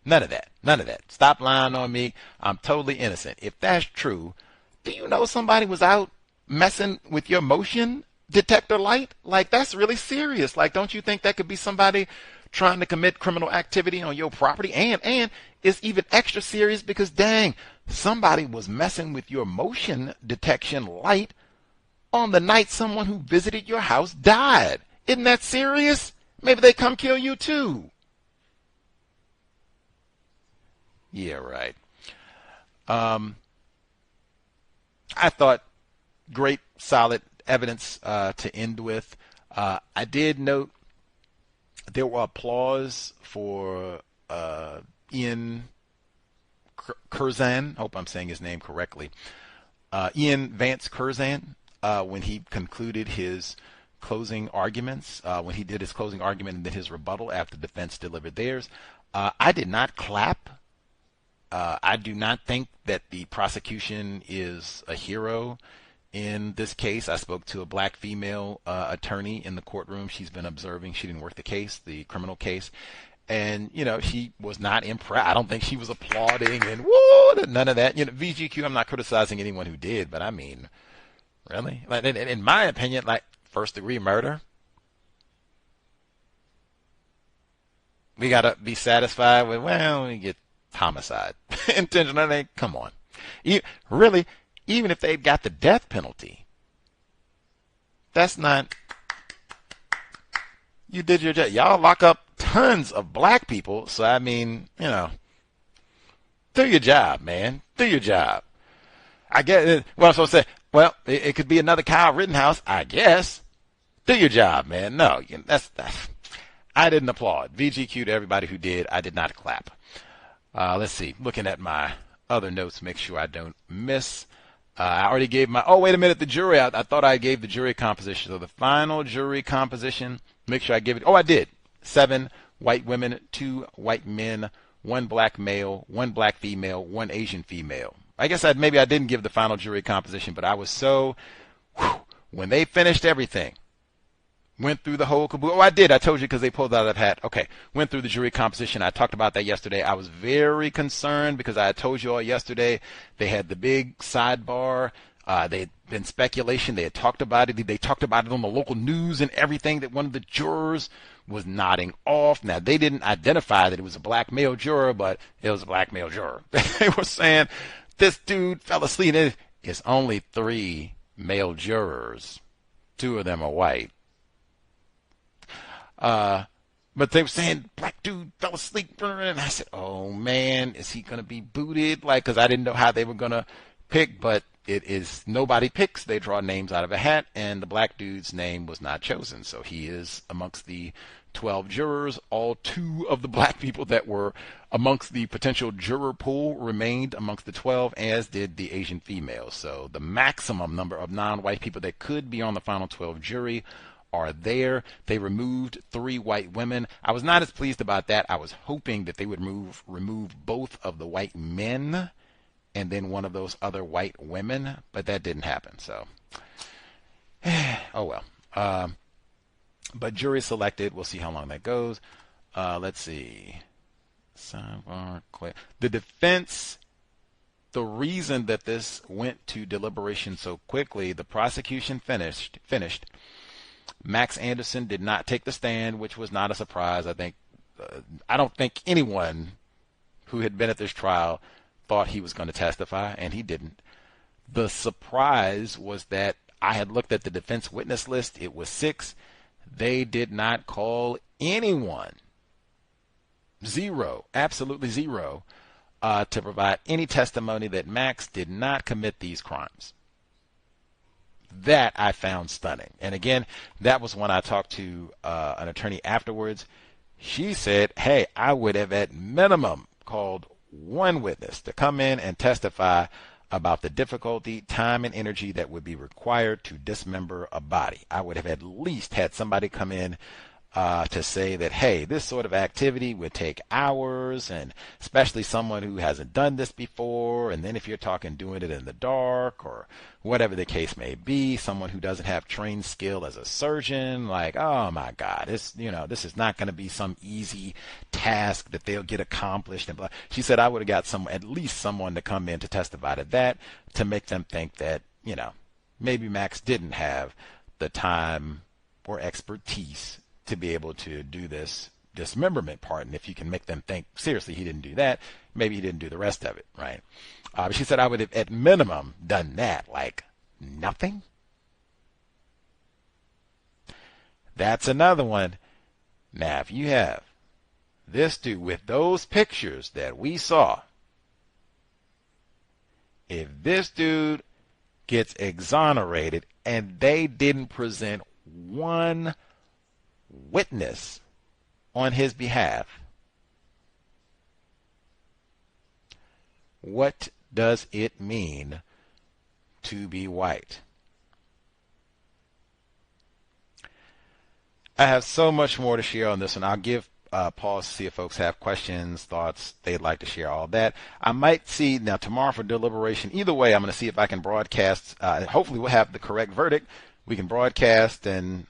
None of that. Stop lying on me. I'm totally innocent. If that's true, do you know somebody was out messing with your motion detector light? Like, that's really serious. Like, don't you think that could be somebody trying to commit criminal activity on your property? And it's even extra serious because, dang, somebody was messing with your motion detection light on the night someone who visited your house died. Isn't that serious? Maybe they come kill you too. Yeah, right. I thought great, solid evidence to end with. I did note there were applause for Ian Curzan. Hope I'm saying his name correctly. Ian Vance Curzan, when he concluded his closing arguments, when he did his closing argument and then his rebuttal after the defense delivered theirs. I did not clap. I do not think that the prosecution is a hero in this case. I spoke to a black female attorney in the courtroom. She's been observing. She didn't work the case, the criminal case. And, she was not impressed. I don't think she was applauding and woo, none of that. VGQ, I'm not criticizing anyone who did, but I mean, really? Like, in my opinion, like, first-degree murder, we got to be satisfied with, well, we get homicide. Intentional, come on. Really, even if they've got the death penalty, that's not, you did your job. Y'all lock up tons of black people, so I mean, do your job, man. Do your job. I guess, what I'm supposed to say, well, it could be another Kyle Rittenhouse, I guess. Do your job, man. No, that's I didn't applaud. VGQ to everybody who did. I did not clap. Let's see. Looking at my other notes, make sure I don't miss. I already gave my, oh, wait a minute, the jury. I thought I gave the jury composition. So the final jury composition, make sure I give it. Oh, I did. 7 white women, 2 white men, 1 black male, 1 black female, 1 Asian female. I guess maybe I didn't give the final jury composition, but I was so, when they finished everything, went through the whole caboodle. Oh, I did. I told you because they pulled out of the hat. Okay. Went through the jury composition. I talked about that yesterday. I was very concerned because I had told you all yesterday they had the big sidebar. They had been speculation. They had talked about it. They talked about it on the local news and everything that one of the jurors was nodding off. Now, they didn't identify that it was a black male juror, but it was a black male juror. They were saying this dude fell asleep. It's only 3 male jurors. 2 of them are white. But they were saying black dude fell asleep, and I said, "Oh man, is he gonna be booted?" Like, because I didn't know how they were gonna pick, but it is nobody picks. They draw names out of a hat, and the black dude's name was not chosen, so he is amongst the 12 jurors. All 2 of the black people that were amongst the potential juror pool remained amongst the 12, as did the Asian females. So the maximum number of non-white people that could be on the final 12 jury are there. They removed 3 white women. I was not as pleased about that. I was hoping that they would remove both of the white men and then one of those other white women, but that didn't happen. So, oh well. But jury selected. We'll see how long that goes. Let's see. Sidebar. The defense. The reason that this went to deliberation so quickly, the prosecution finished. Max Anderson did not take the stand, which was not a surprise. I don't think anyone who had been at this trial thought he was going to testify, and he didn't. The surprise was that I had looked at the defense witness list. It was 6. They did not call anyone. 0, absolutely 0, to provide any testimony that Max did not commit these crimes. That I found stunning. And again, that was when I talked to an attorney afterwards. She said, hey, I would have at minimum called 1 witness to come in and testify about the difficulty, time, and energy that would be required to dismember a body. I would have at least had somebody come in to say that, hey, this sort of activity would take hours, and especially someone who hasn't done this before. And then if you're talking doing it in the dark or whatever the case may be, someone who doesn't have trained skill as a surgeon, like, oh my God, this is not going to be some easy task that they'll get accomplished. And blah. She said I would have got at least someone to come in to testify to that, to make them think that, maybe Max didn't have the time or expertise to be able to do this dismemberment part. And if you can make them think, seriously, he didn't do that, maybe he didn't do the rest of it, right? But she said I would have at minimum done that, like nothing. That's another one. Now, if you have this dude with those pictures that we saw, if this dude gets exonerated and they didn't present 1 witness on his behalf, what does it mean to be white? I have so much more to share on this, and I'll give pause to see if folks have questions, thoughts they'd like to share, all that. I might see now tomorrow for deliberation. Either way, I'm going to see if I can broadcast. Hopefully we'll have the correct verdict. We can broadcast and,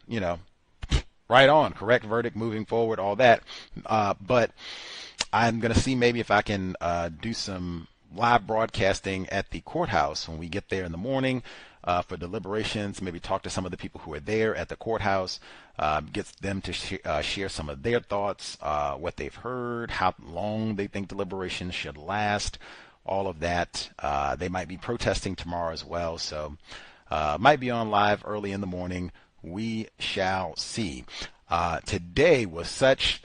right on, correct verdict, moving forward, all that. But I'm going to see maybe if I can do some live broadcasting at the courthouse when we get there in the morning for deliberations, maybe talk to some of the people who are there at the courthouse, get them to share some of their thoughts, what they've heard, how long they think deliberations should last, all of that. They might be protesting tomorrow as well, so might be on live early in the morning. We shall see. Today was such,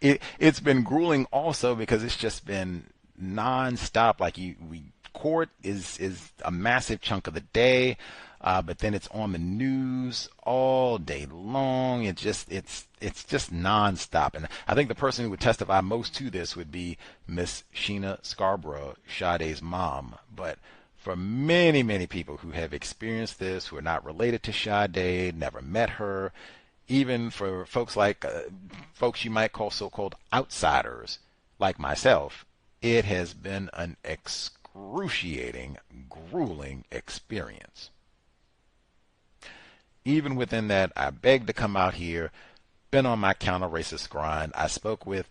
it's been grueling also because it's just been nonstop. Like court is a massive chunk of the day. but then it's on the news all day long. It's just nonstop. And I think the person who would testify most to this would be Miss Sheena Scarborough, Sade's mom. But for many, many people who have experienced this, who are not related to Sade, never met her, even for folks like folks you might call so-called outsiders like myself, it has been an excruciating, grueling experience. Even within that, I begged to come out here, been on my counter-racist grind. I spoke with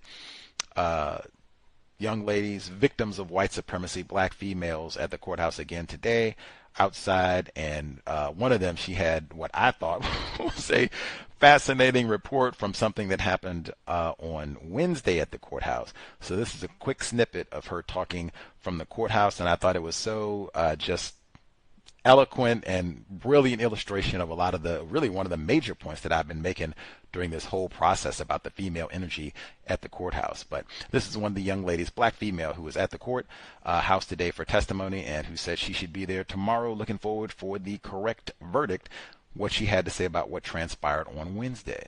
young ladies, victims of white supremacy, black females at the courthouse again today outside, and one of them, she had what I thought was a fascinating report from something that happened on Wednesday at the courthouse. So this is a quick snippet of her talking from the courthouse, and I thought it was so just eloquent and brilliant illustration of a lot of really one of the major points that I've been making during this whole process about the female energy at the courthouse. But this is one of the young ladies, black female, who was at the court house today for testimony and who said she should be there tomorrow, looking forward for the correct verdict, what she had to say about what transpired on Wednesday.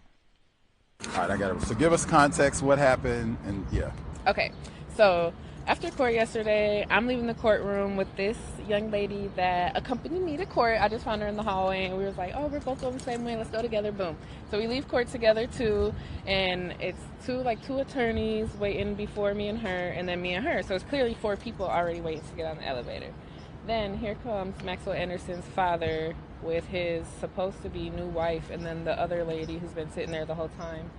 All right, I got it. So give us context, what happened, and yeah. Okay, so after court yesterday, I'm leaving the courtroom with this young lady that accompanied me to court. I just found her in the hallway, and we was like, oh, we're both going the same way. Let's go together. Boom. So we leave court together, too, and it's two attorneys waiting before me and her, and then me and her. So it's clearly 4 people already waiting to get on the elevator. Then here comes Maxwell Anderson's father with his supposed-to-be new wife, and then the other lady who's been sitting there the whole time.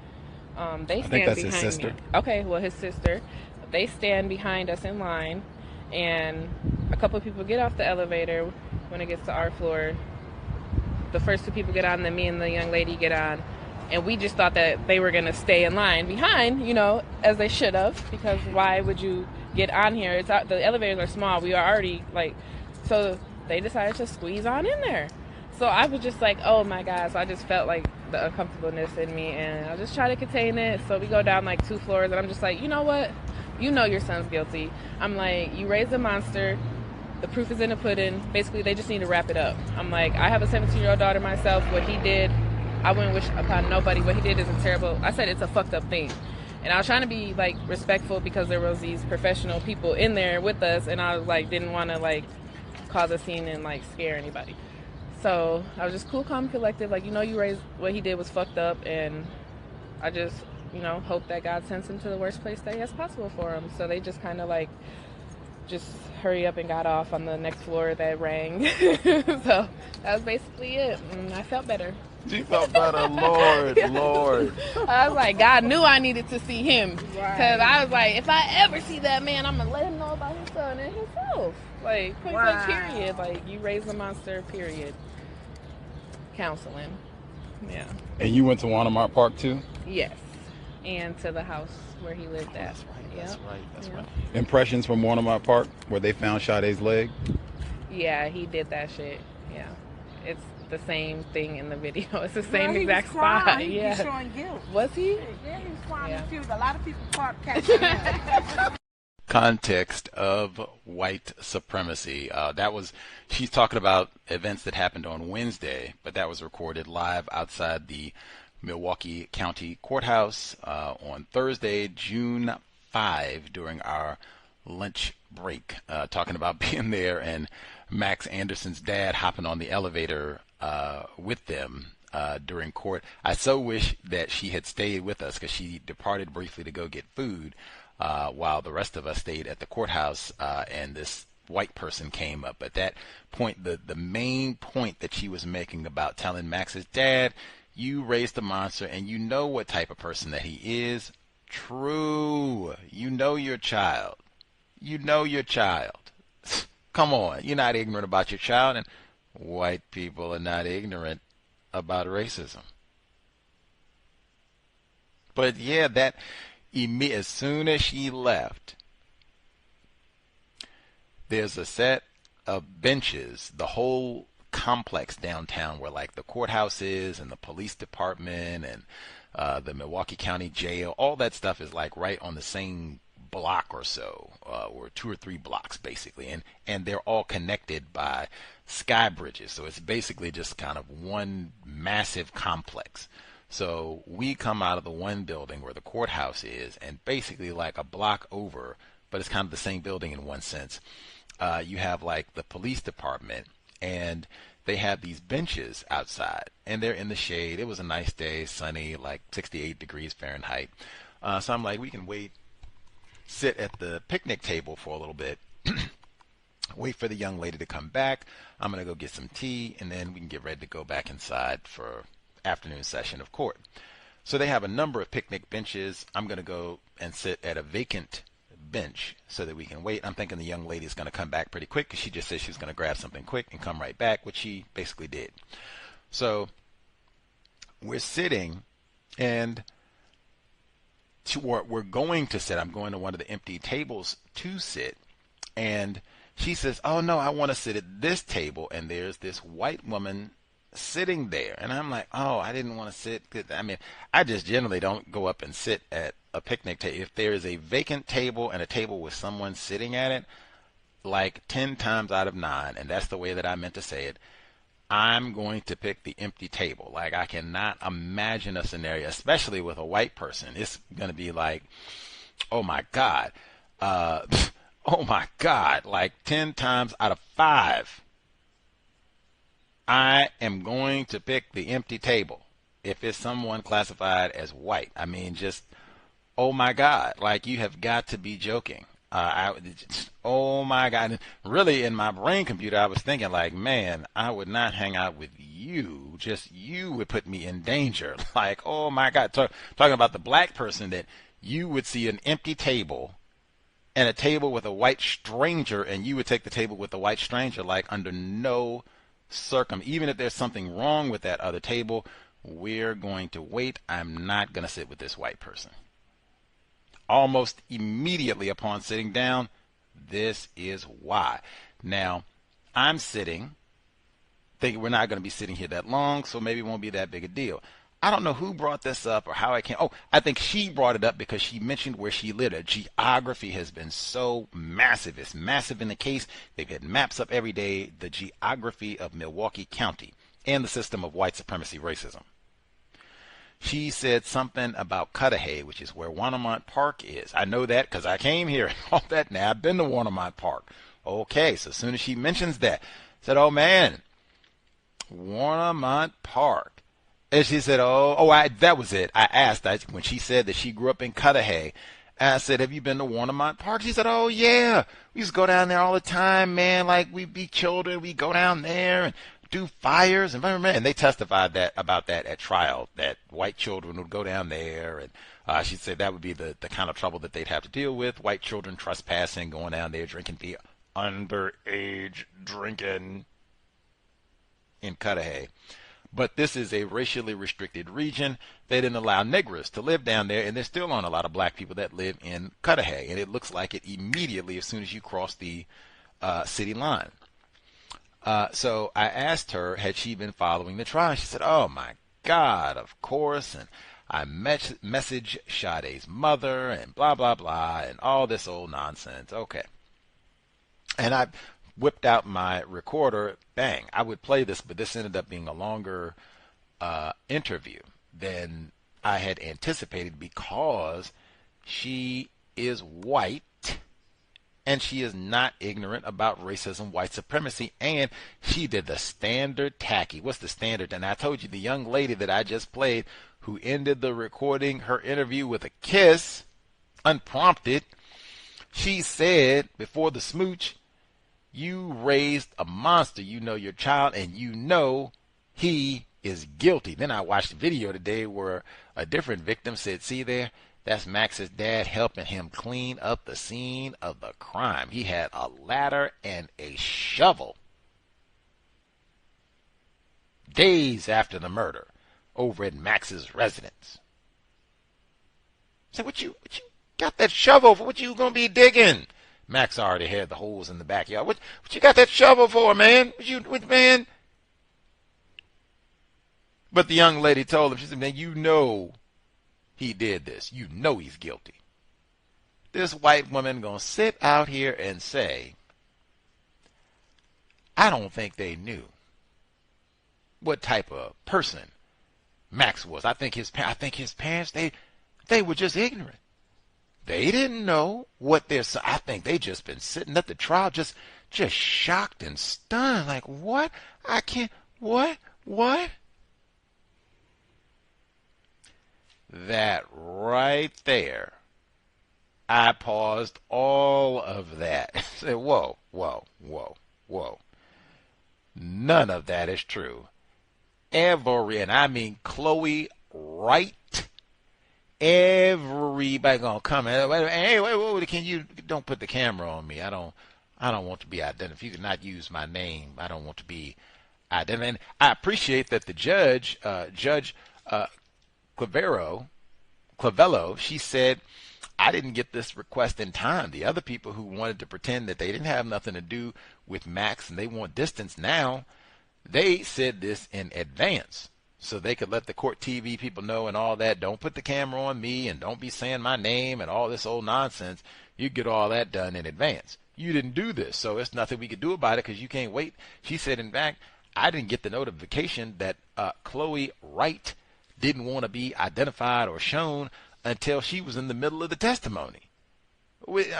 They stand behind his sister. me. Okay, well, his sister. They stand behind us in line, and a couple of people get off the elevator. When it gets to our floor, the first 2 people get on, then me and the young lady get on, and we just thought that they were going to stay in line behind, as they should have, because why would you get on here? The elevators are small. We are already, so they decided to squeeze on in there. So I was just like, oh my God. So I just felt like the uncomfortableness in me, and I just try to contain it. So we go down 2 floors, and I'm just like, you know what? You know your son's guilty. I'm like, you raised a monster. The proof is in the pudding. Basically, they just need to wrap it up. I'm like, I have a 17-year-old daughter myself. What he did, I wouldn't wish upon nobody. What he did is a terrible, I said it's a fucked up thing. And I was trying to be, respectful because there was these professional people in there with us, and I was didn't want to, cause a scene and, scare anybody. So I was just cool, calm, collected. You raised, what he did was fucked up, and I just hope that God sends him to the worst place that he has possible for him. So they just kind of just hurry up and got off on the next floor that rang. So that was basically it. And I felt better. You felt better, Lord, Yeah. Lord. I was like, God knew I needed to see him. Because I was like, if I ever see that man, I'm going to let him know about his son and himself. Point blank, period. You raised a monster, period. Counseling. Yeah. And you went to Wanamart Park too? Yes. And to the house where he lived at. That's right. Impressions from Wanamart Park where they found Sade's leg? Yeah, he did that shit. Yeah. It's the same thing in the video. It's the same exact spot. He was showing guilt. Was he? Yeah, he was crying too. A lot of people catching him. Context of white supremacy. She's talking about events that happened on Wednesday, but that was recorded live outside the Milwaukee County Courthouse on Thursday, June 5, during our lunch break, talking about being there and Max Anderson's dad hopping on the elevator with them during court. I so wish that she had stayed with us because she departed briefly to go get food while the rest of us stayed at the courthouse and this white person came up. At that point, the main point that she was making about telling Max's dad, you raised a monster and you know what type of person that he is. True. You know your child. You know your child. Come on. You're not ignorant about your child, and white people are not ignorant about racism. But yeah, as soon as she left, there's a set of benches, the whole complex downtown where the courthouse is and the police department and the Milwaukee County Jail, all that stuff is right on the same block or so, or 2 or 3 blocks basically, and they're all connected by sky bridges. So it's basically just kind of one massive complex. So we come out of the one building where the courthouse is, and basically like a block over, but it's kind of the same building in one sense. You have like the police department, and they have these benches outside, and they're in the shade. It was a nice day, sunny, like 68 degrees Fahrenheit. So I'm like, we can sit at the picnic table for a little bit, wait for the young lady to come back. I'm going to go get some tea, and then we can get ready to go back inside for afternoon session of court. So they have a number of picnic benches. I'm going to go and sit at a vacant bench so that we can wait. I'm thinking the young lady is going to come back pretty quick because she just said she was going to grab something quick and come right back, which she basically did. So we're sitting, and we're going to sit. I'm going to one of the empty tables to sit, and she says, oh no, I want to sit at this table, and there's this white woman sitting there. And I'm like, oh, I didn't want to sit. I mean, I just generally don't go up and sit at a picnic table. If there is a vacant table and a table with someone sitting at it, like 10 times out of 9, and that's the way that I meant to say it, I'm going to pick the empty table. Like, I cannot imagine a scenario, especially with a white person. It's going to be like, oh my God, oh my God, like 10 times out of 5. I am going to pick the empty table if it's someone classified as white. I mean, just, oh my God, like, you have got to be joking. Oh my God. Really, in my brain computer, I was thinking like, man, I would not hang out with you. Just you would put me in danger. Like, oh my God. Talking about the black person, that you would see an empty table and a table with a white stranger, and you would take the table with the white stranger. Like, under no even if there's something wrong with that other table, we're going to wait. I'm not going to sit with this white person. Almost immediately upon sitting down, this is why. Now, I'm sitting, thinking we're not going to be sitting here that long, so maybe it won't be that big a deal. I don't know who brought this up or how I came. Oh, I think she brought it up because she mentioned where she lived. Her geography has been so massive. It's massive in the case. They've had maps up every day, the geography of Milwaukee County and the system of white supremacy racism. She said something about Cudahy, which is where Warnemont Park is. I know that because I came here and all that. Now, I've been to Warnemont Park. Okay, so as soon as she mentions that, I said, oh man, Warnemont Park. And she said, that was it. I asked, when she said that she grew up in Cudahy, I said, have you been to Warnemont Park? She said, oh yeah, we used to go down there all the time, man. Like, we'd be children, we go down there and do fires. And they testified about that at trial, that white children would go down there. And she said that would be the kind of trouble that they'd have to deal with. White children trespassing, going down there, drinking the underage drinking in Cudahy. But this is a racially restricted region. They didn't allow Negroes to live down there, and there still aren't a lot of black people that live in Cudahy. And it looks like it immediately as soon as you cross the city line. So I asked her, had she been following the trial? She said, oh my God, of course. And I messaged Sade's mother and blah, blah, blah, and all this old nonsense. Okay. And I whipped out my recorder. Bang, I would play this, but this ended up being a longer interview than I had anticipated because she is white and she is not ignorant about racism, white supremacy, and she did the standard tacky. What's the standard? And I told you the young lady that I just played who ended the recording, her interview, with a kiss, unprompted. She said before the smooch, you raised a monster. You know your child, and you know he is guilty. Then I watched a video today where a different victim said, see there, that's Max's dad helping him clean up the scene of the crime. He had a ladder and a shovel days after the murder over at Max's residence. I said, what you got that shovel for? What you gonna be digging? Max already had the holes in the backyard. What you got that shovel for, man? Man? But the young lady told him, she said, man, you know he did this. You know he's guilty. This white woman gonna sit out here and say, I don't think they knew what type of person Max was. I think his parents, they were just ignorant. They didn't know what their son. I think they just been sitting at the trial just shocked and stunned. Like, what? I can't. What? That right there. I paused all of that. Said, whoa. None of that is true. And I mean Chloe Wright. Everybody gonna come and hey, wait, can you don't put the camera on me? I don't want to be identified. If you cannot use my name, I don't want to be identified. And I appreciate that the judge, Judge Clavello, she said, I didn't get this request in time. The other people who wanted to pretend that they didn't have nothing to do with Max and they want distance now, they said this in advance so they could let the court TV people know and all that. Don't put the camera on me and don't be saying my name and all this old nonsense. You get all that done in advance. You didn't do this, so there's nothing we could do about it because you can't wait. She said, in fact, I didn't get the notification that Chloe Wright didn't want to be identified or shown until she was in the middle of the testimony. There's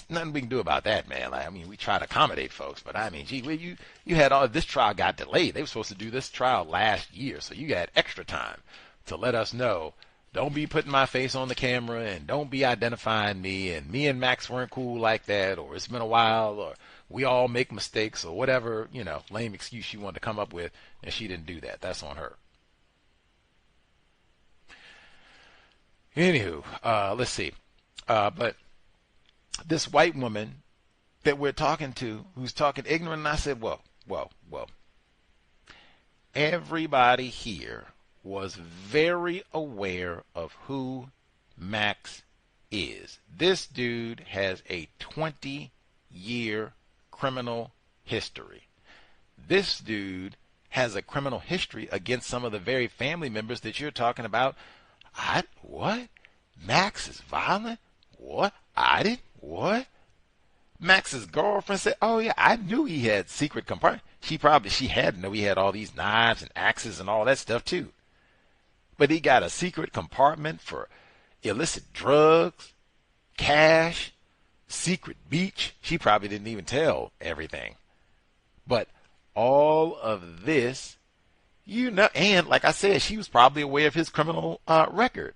nothing we can do about that, man. We try to accommodate folks, but you had all this trial got delayed. They were supposed to do this trial last year, so you got extra time to let us know. Don't be putting my face on the camera and don't be identifying me. And me and Max weren't cool like that, or it's been a while, or we all make mistakes, or whatever lame excuse she wanted to come up with, and she didn't do that. That's on her. Anywho, let's see. But this white woman that we're talking to, who's talking ignorant, and I said, well, everybody here was very aware of who Max is. This dude has a 20-year criminal history. This dude has a criminal history against some of the very family members that you're talking about. What? Max is violent? What? What? Max's girlfriend said, oh yeah, I knew he had secret compartment. She had to know he had all these knives and axes and all that stuff too. But he got a secret compartment for illicit drugs, cash, secret beach. She probably didn't even tell everything. But all of this, and like I said, she was probably aware of his criminal record.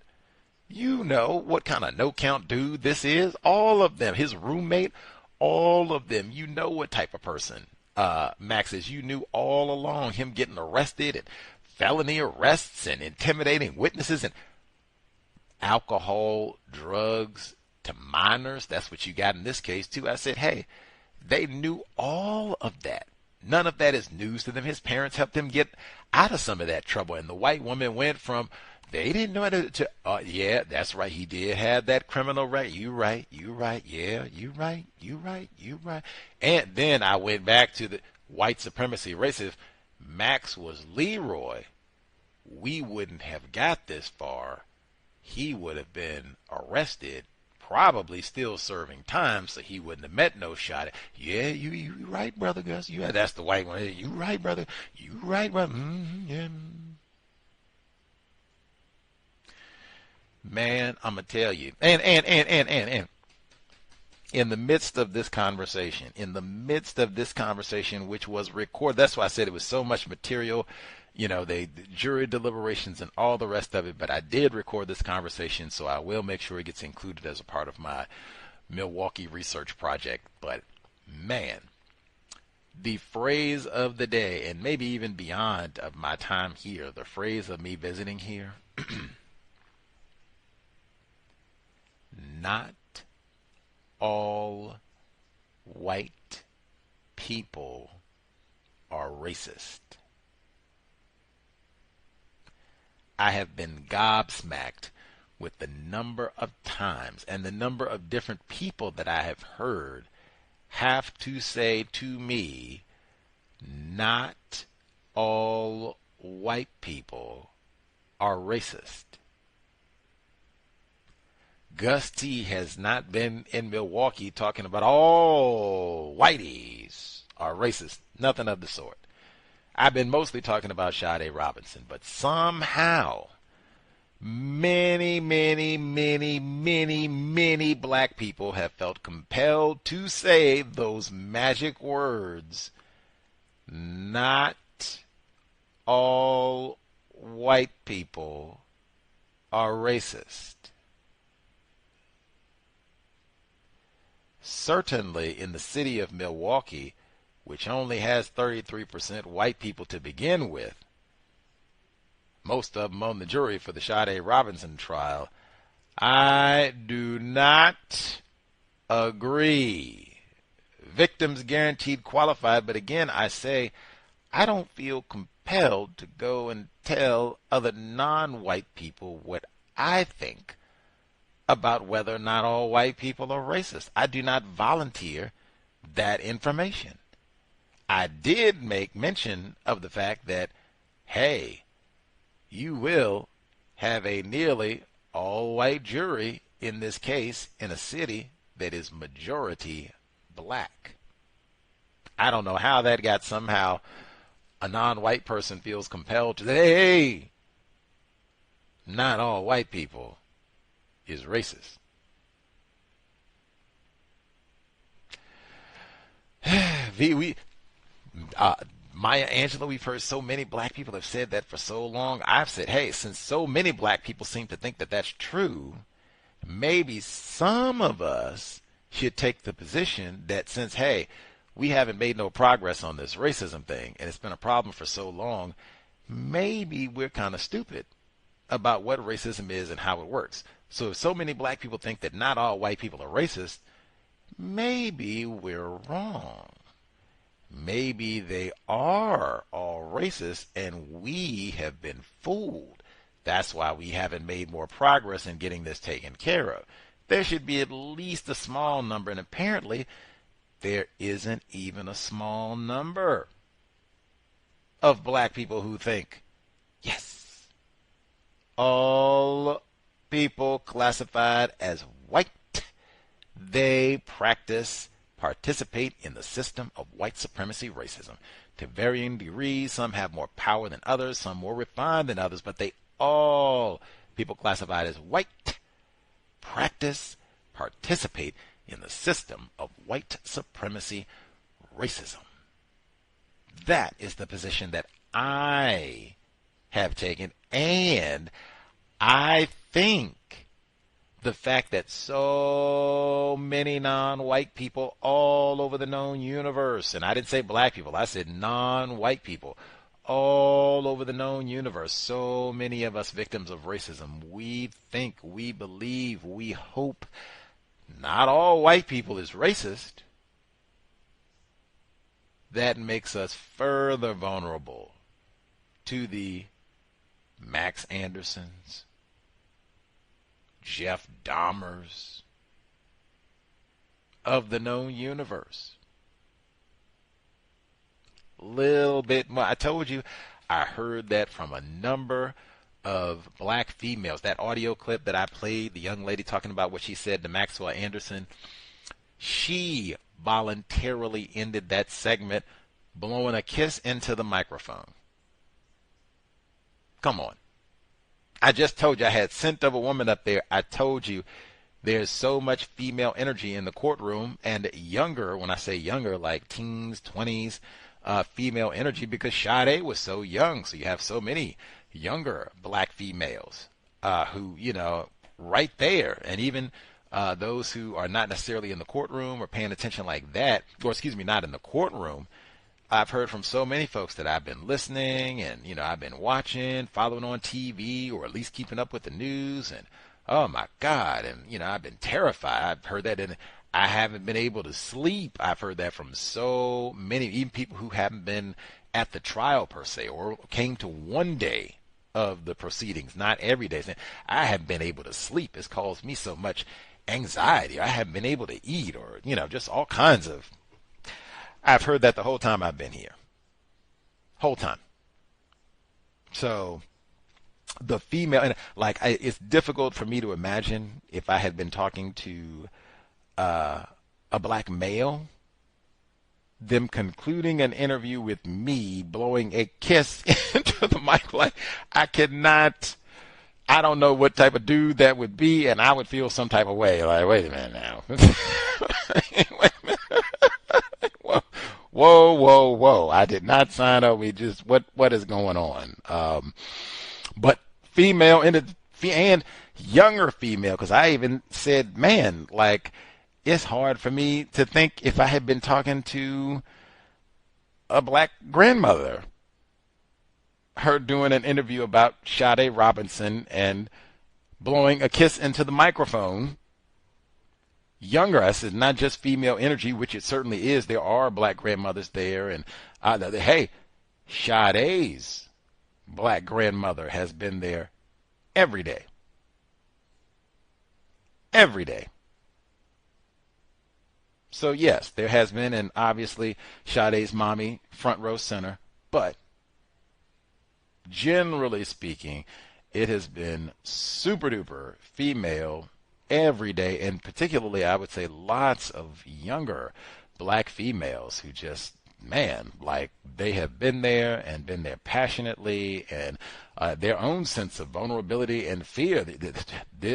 You know what kind of no-count dude this is. All of them, his roommate, all of them. You know what type of person Max is. You knew all along him getting arrested and felony arrests and intimidating witnesses and alcohol, drugs to minors. That's what you got in this case too. I said, hey, they knew all of that. None of that is news to them. His parents helped him get out of some of that trouble. And the white woman went from, they didn't know to yeah, that's right. He did have that criminal right. You right. Yeah, you right. And then I went back to the white supremacy racist. Max was Leroy. We wouldn't have got this far. He would have been arrested, probably still serving time, so he wouldn't have met no shot. Yeah, you right, brother Gus. That's the white one. You right, brother. You right, brother. Yeah. Man, I'm gonna tell you, and in the midst of this conversation, which was recorded, that's why I said it was so much material, the jury deliberations and all the rest of it, but I did record this conversation, so I will make sure it gets included as a part of my Milwaukee research project. But man, the phrase of the day, and maybe even beyond of my time here, the phrase of me visiting here, not all white people are racist. I have been gobsmacked with the number of times and the number of different people that I have heard have to say to me, not all white people are racist. Gus T has not been in Milwaukee talking about all whiteys are racist. Nothing of the sort. I've been mostly talking about Sade Robinson, but somehow many, many, many, many, many black people have felt compelled to say those magic words, not all white people are racist. Certainly in the city of Milwaukee, which only has 33% white people to begin with, most of them on the jury for the Sade Robinson trial, I do not agree. Victims guaranteed qualified, but again, I say, I don't feel compelled to go and tell other non-white people what I think about whether or not all white people are racist. I do not volunteer that information. I did make mention of the fact that, hey, you will have a nearly all-white jury in this case in a city that is majority black. I don't know how that got somehow a non-white person feels compelled to say, hey, not all white people is racist. Maya Angelou, we've heard so many black people have said that for so long. I've said, hey, since so many black people seem to think that that's true, maybe some of us should take the position that since, hey, we haven't made no progress on this racism thing, and it's been a problem for so long, maybe we're kind of stupid about what racism is and how it works. So if so many black people think that not all white people are racist, maybe we're wrong. Maybe they are all racist and we have been fooled. That's why we haven't made more progress in getting this taken care of. There should be at least a small number, and apparently there isn't even a small number of black people who think, yes, all people classified as white, they participate in the system of white supremacy racism. To varying degrees, some have more power than others, some more refined than others, but they all, people classified as white, participate in the system of white supremacy racism. That is the position that I have taken, and I think the fact that so many non-white people all over the known universe, and I didn't say black people, I said non-white people, all over the known universe, so many of us victims of racism, we think, we believe, we hope not all white people is racist. That makes us further vulnerable to the Max Andersons, Jeff Dahmers of the known universe. Little bit more. I told you, I heard that from a number of black females. That audio clip that I played, the young lady talking about what she said to Maxwell Anderson, she voluntarily ended that segment blowing a kiss into the microphone. Come on. I just told you I had scent of a woman up there. I told you there's so much female energy in the courtroom, and younger, when I say younger, like teens, 20s, female energy, because Sade was so young. So you have so many younger black females who, you know, right there. And even those who are not necessarily in the courtroom or paying attention like that, or excuse me, not in the courtroom. I've heard from so many folks that I've been listening and, you know, I've been watching, following on TV, or at least keeping up with the news. And, oh, my God. And, you know, I've been terrified. I've heard that, and I haven't been able to sleep. I've heard that from so many, even people who haven't been at the trial per se, or came to one day of the proceedings, not every day. I haven't been able to sleep. It's caused me so much anxiety. I haven't been able to eat, or, you know, just all kinds of. I've heard that the whole time I've been here. Whole time. So the female, and like it's difficult for me to imagine if I had been talking to a black male, them concluding an interview with me blowing a kiss into the mic. Like, I cannot, I don't know what type of dude that would be, and I would feel some type of way. Like, wait a minute now. Wait a minute. Whoa. I did not sign up. We just, what is going on? But female and younger female, because I even said, man, like, it's hard for me to think if I had been talking to a black grandmother, her doing an interview about Sade Robinson and blowing a kiss into the microphone. Younger us is not just female energy, which it certainly is. There are black grandmothers there, and hey, Sade's black grandmother has been there every day. Every day. So yes, there has been, and obviously Sade's mommy front row center, but generally speaking, it has been super duper female every day, and particularly I would say lots of younger black females who just, man, like they have been there and been there passionately, and their own sense of vulnerability and fear.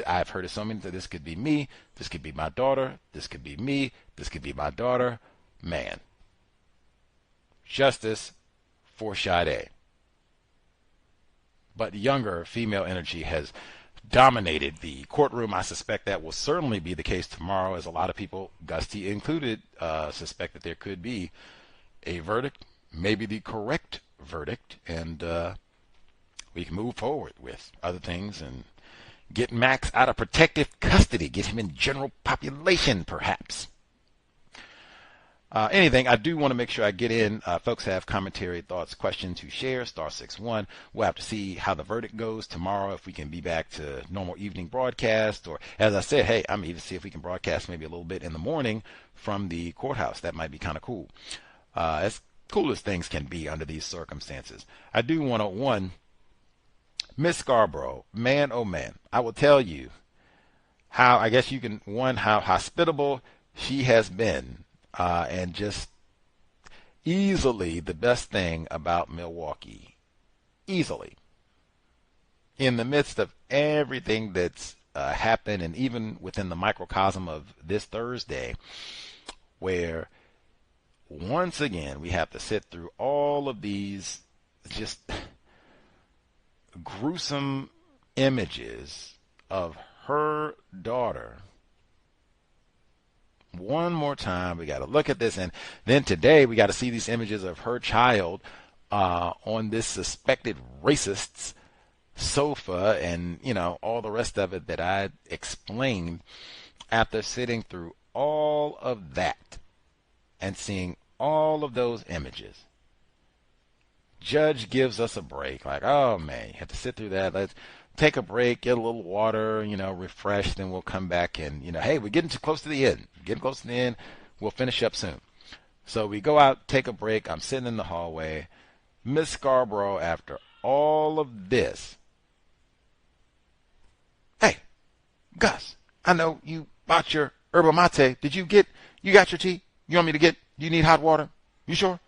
I've heard of so many that this could be me, this could be my daughter, this could be me, this could be my daughter. Man, justice for Sade. But younger female energy has dominated the courtroom. I suspect that will certainly be the case tomorrow, as a lot of people, Gusty included, suspect that there could be a verdict, maybe the correct verdict, and we can move forward with other things and get Max out of protective custody, get him in general population, perhaps. Anything, I do want to make sure I get in. Folks have commentary, thoughts, questions to share, *61. We'll have to see how the verdict goes tomorrow, if we can be back to normal evening broadcast, or as I said, hey, I'm even see if we can broadcast maybe a little bit in the morning from the courthouse. That might be kind of cool. As cool as things can be under these circumstances. I do want to, Miss Scarborough, man, oh man, I will tell you how, I guess you can, how hospitable she has been, and just easily the best thing about Milwaukee. Easily. In the midst of everything that's happened, and even within the microcosm of this Thursday, where once again we have to sit through all of these just gruesome images of her daughter. One more time, we got to look at this, and then today we got to see these images of her child on this suspected racist's sofa, and all the rest of it that I explained. After sitting through all of that and seeing all of those images, judge gives us a break. Like, oh man, you have to sit through that. Let's take a break, get a little water, refresh, then we'll come back and, hey, we're getting too close to the end. Getting close to the end. We'll finish up soon. So we go out, take a break. I'm sitting in the hallway. Miss Scarborough, after all of this, hey, Gus, I know you bought your yerba mate. You got your tea? You want me to you need hot water? You sure?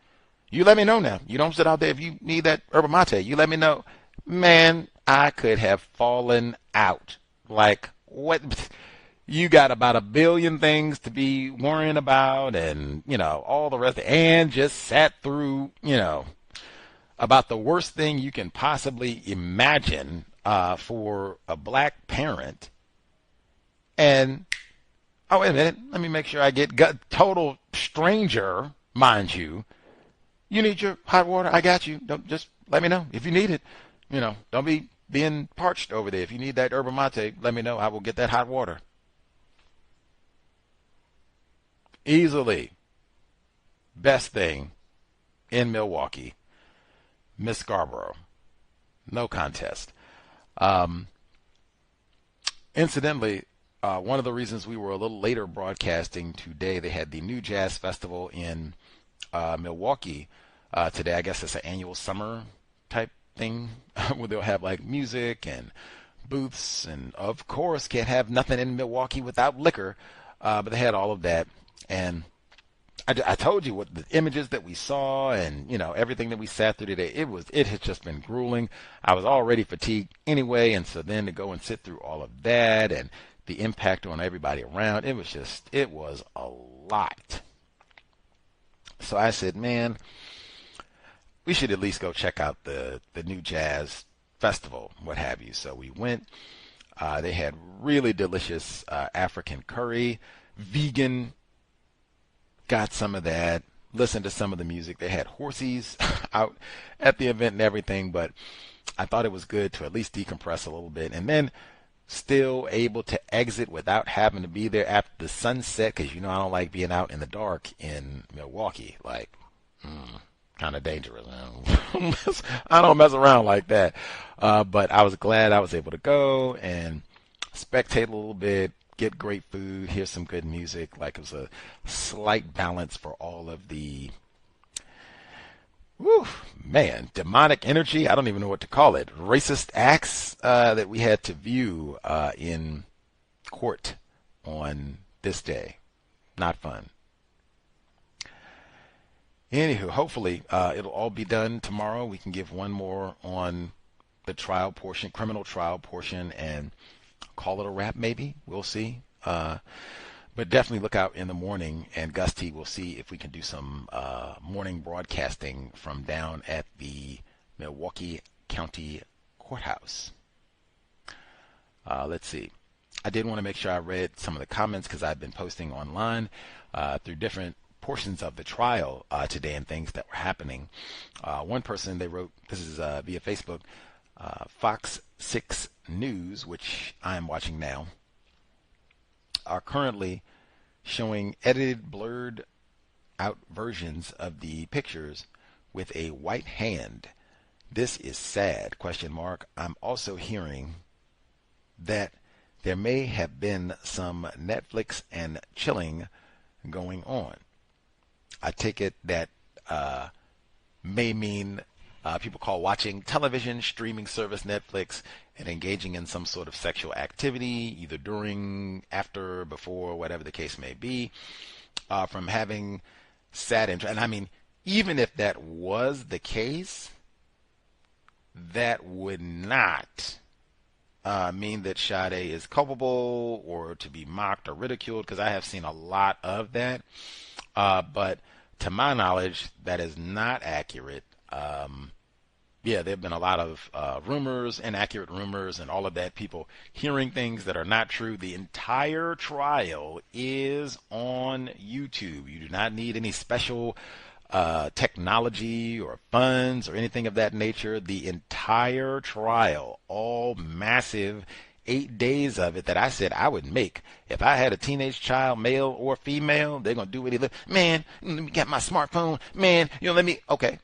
You let me know now. You don't sit out there if you need that yerba mate. You let me know. Man, I could have fallen out. Like, what? You got about a billion things to be worrying about, and, all the rest, and just sat through, about the worst thing you can possibly imagine for a black parent. And, oh, wait a minute, let me make sure I get total stranger, mind you. You need your hot water? I got you. Don't, just let me know if you need it. Don't be being parched over there. If you need that yerba mate, let me know. I will get that hot water. Easily best thing in Milwaukee, Miss Scarborough. No contest. Incidentally, one of the reasons we were a little later broadcasting today, they had the New Jazz Festival in Milwaukee today. I guess it's an annual summer type thing where they'll have like music and booths, and of course can't have nothing in Milwaukee without liquor. But they had all of that, and I told you what the images that we saw, and everything that we sat through today. It has just been grueling. I was already fatigued anyway, and so then to go and sit through all of that and the impact on everybody around, it was a lot. So I said, man, we should at least go check out the new jazz festival, what have you. So we went. They had really delicious African curry, vegan. Got some of that, listened to some of the music. They had horsies out at the event and everything, but I thought it was good to at least decompress a little bit, and then still able to exit without having to be there after the sunset, because I don't like being out in the dark in Milwaukee. Like, kind of dangerous. I don't mess around like that. But I was glad I was able to go and spectate a little bit, get great food, hear some good music. Like, it was a slight balance for all of the, demonic energy. I don't even know what to call it. Racist acts that we had to view in court on this day. Not fun. Anywho, hopefully it'll all be done tomorrow. We can give one more on the trial portion, criminal trial portion, and call it a wrap, maybe. We'll see. But definitely look out in the morning, and Gus T will see if we can do some morning broadcasting from down at the Milwaukee County Courthouse. Let's see. I did want to make sure I read some of the comments, because I've been posting online through different portions of the trial today and things that were happening. One person, they wrote, this is via Facebook, Fox 6 News, which I am watching now, are currently showing edited, blurred out versions of the pictures with a white hand. This is sad, ? I'm also hearing that there may have been some Netflix and chilling going on. I take it that may mean people call watching television, streaming service Netflix, and engaging in some sort of sexual activity, either during, after, before, whatever the case may be, from having Sade. And I mean, even if that was the case, that would not mean that Sade is culpable or to be mocked or ridiculed, because I have seen a lot of that. But to my knowledge, that is not accurate. There have been a lot of rumors, inaccurate rumors, and all of that, people hearing things that are not true. The entire trial is on YouTube. You do not need any special technology or funds or anything of that nature. The entire trial, all massive 8 days of it, that I said I would make. If I had a teenage child, male or female, they're going to do what he live. Man, let me get my smartphone. Man, let me, okay.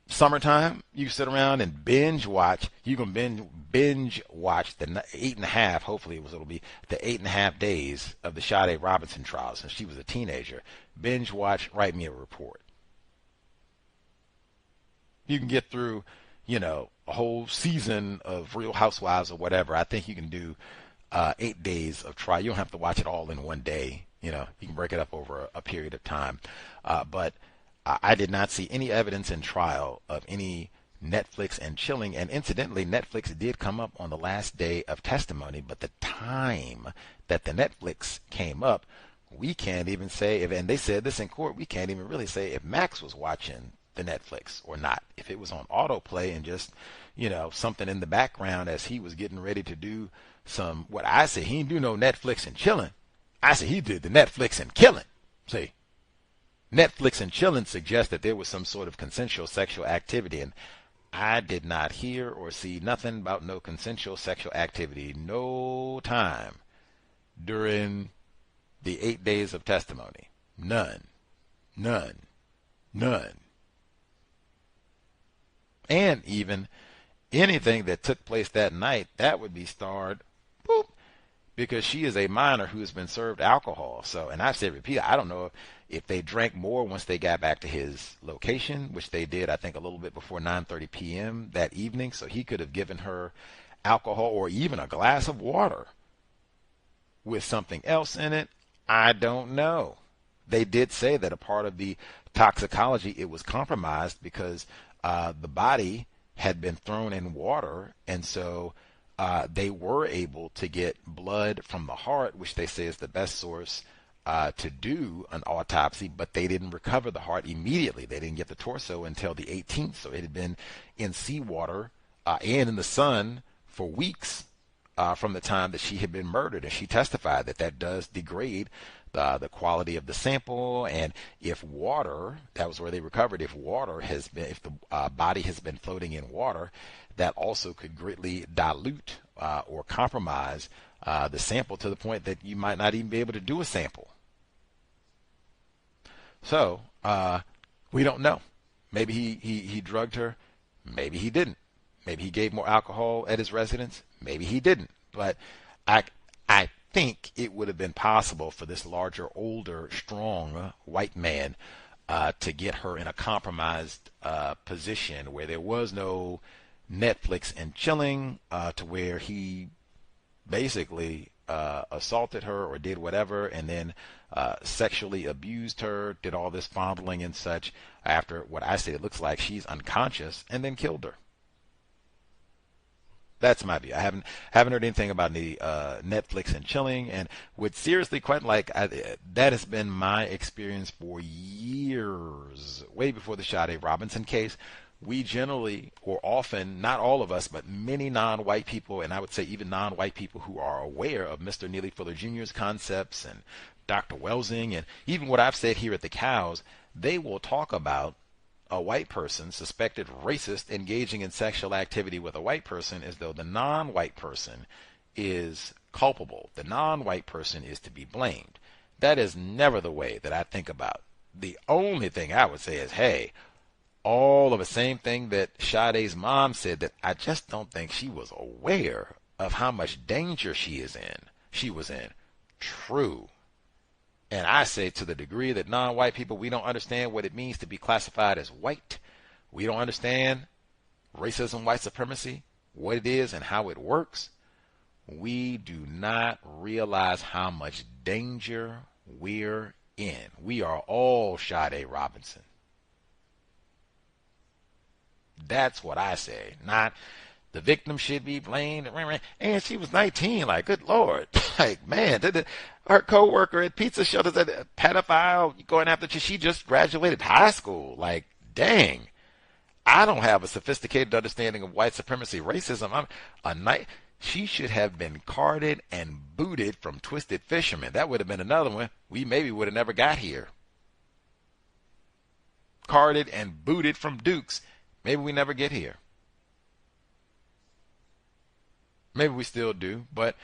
Summertime, you sit around and binge watch. You can binge watch the 8.5. Hopefully, it'll be the 8.5 days of the Sade Robinson trial since she was a teenager. Binge watch. Write me a report. You can get through, a whole season of Real Housewives or whatever. I think you can do 8 days of trial. You don't have to watch it all in one day. You can break it up over a period of time. But I did not see any evidence in trial of any Netflix and chilling. And incidentally, Netflix did come up on the last day of testimony, but the time that the Netflix came up, we can't even say if, and they said this in court, we can't even really say if Max was watching the Netflix or not. If it was on autoplay and just, something in the background as he was getting ready to do some, what I say, he didn't do no Netflix and chilling. I say he did the Netflix and killing. See? Netflix and chilling suggests that there was some sort of consensual sexual activity, and I did not hear or see nothing about no consensual sexual activity no time during the 8 days of testimony. None. And even anything that took place that night, that would be starred because she is a minor who has been served alcohol. So, and I've said repeatedly, I don't know if they drank more once they got back to his location, which they did, I think, a little bit before 9:30 p.m. that evening. So he could have given her alcohol or even a glass of water with something else in it. I don't know. They did say that a part of the toxicology, it was compromised because the body had been thrown in water, and so they were able to get blood from the heart, which they say is the best source to do an autopsy, but they didn't recover the heart immediately. They didn't get the torso until the 18th, so it had been in seawater and in the sun for weeks from the time that she had been murdered. And she testified that that does degrade the quality of the sample, and if water, that was where they recovered, if water has been, if the body has been floating in water, that also could greatly dilute or compromise the sample to the point that you might not even be able to do a sample. So we don't know. Maybe he drugged her. Maybe he didn't. Maybe he gave more alcohol at his residence. Maybe he didn't. But I think it would have been possible for this larger, older, strong white man to get her in a compromised position where there was no Netflix and chilling, to where he basically assaulted her or did whatever, and then sexually abused her, did all this fondling and such after what I say it looks like she's unconscious, and then killed her. That's my view. I haven't heard anything about the Netflix and chilling, and would seriously quite like that has been my experience for years, way before the Sade Robinson case. We generally, or often, not all of us, but many non-white people, and I would say even non-white people who are aware of Mr. Neely Fuller Jr.'s concepts and Dr. Welsing, and even what I've said here at the Cows, they will talk about a white person, suspected racist, engaging in sexual activity with a white person as though the non-white person is culpable. The non-white person is to be blamed. That is never the way that I think about. The only thing I would say is, hey, all of the same thing that Sade's mom said, that I just don't think she was aware of how much danger she was in. True. And I say, to the degree that non-white people, we don't understand what it means to be classified as white. We don't understand racism, white supremacy, what it is and how it works. We do not realize how much danger we're in. We are all Sade Robinson. That's what I say. Not the victim should be blamed. And she was 19. Like, good Lord. Like, man, her co-worker at Pizza Shelter, that pedophile going after, she just graduated high school. Like, dang. I don't have a sophisticated understanding of white supremacy, racism. She should have been carded and booted from Twisted Fisherman. That would have been another one. We maybe would have never got here. Carded and booted from Dukes. Maybe we never get here. Maybe we still do, but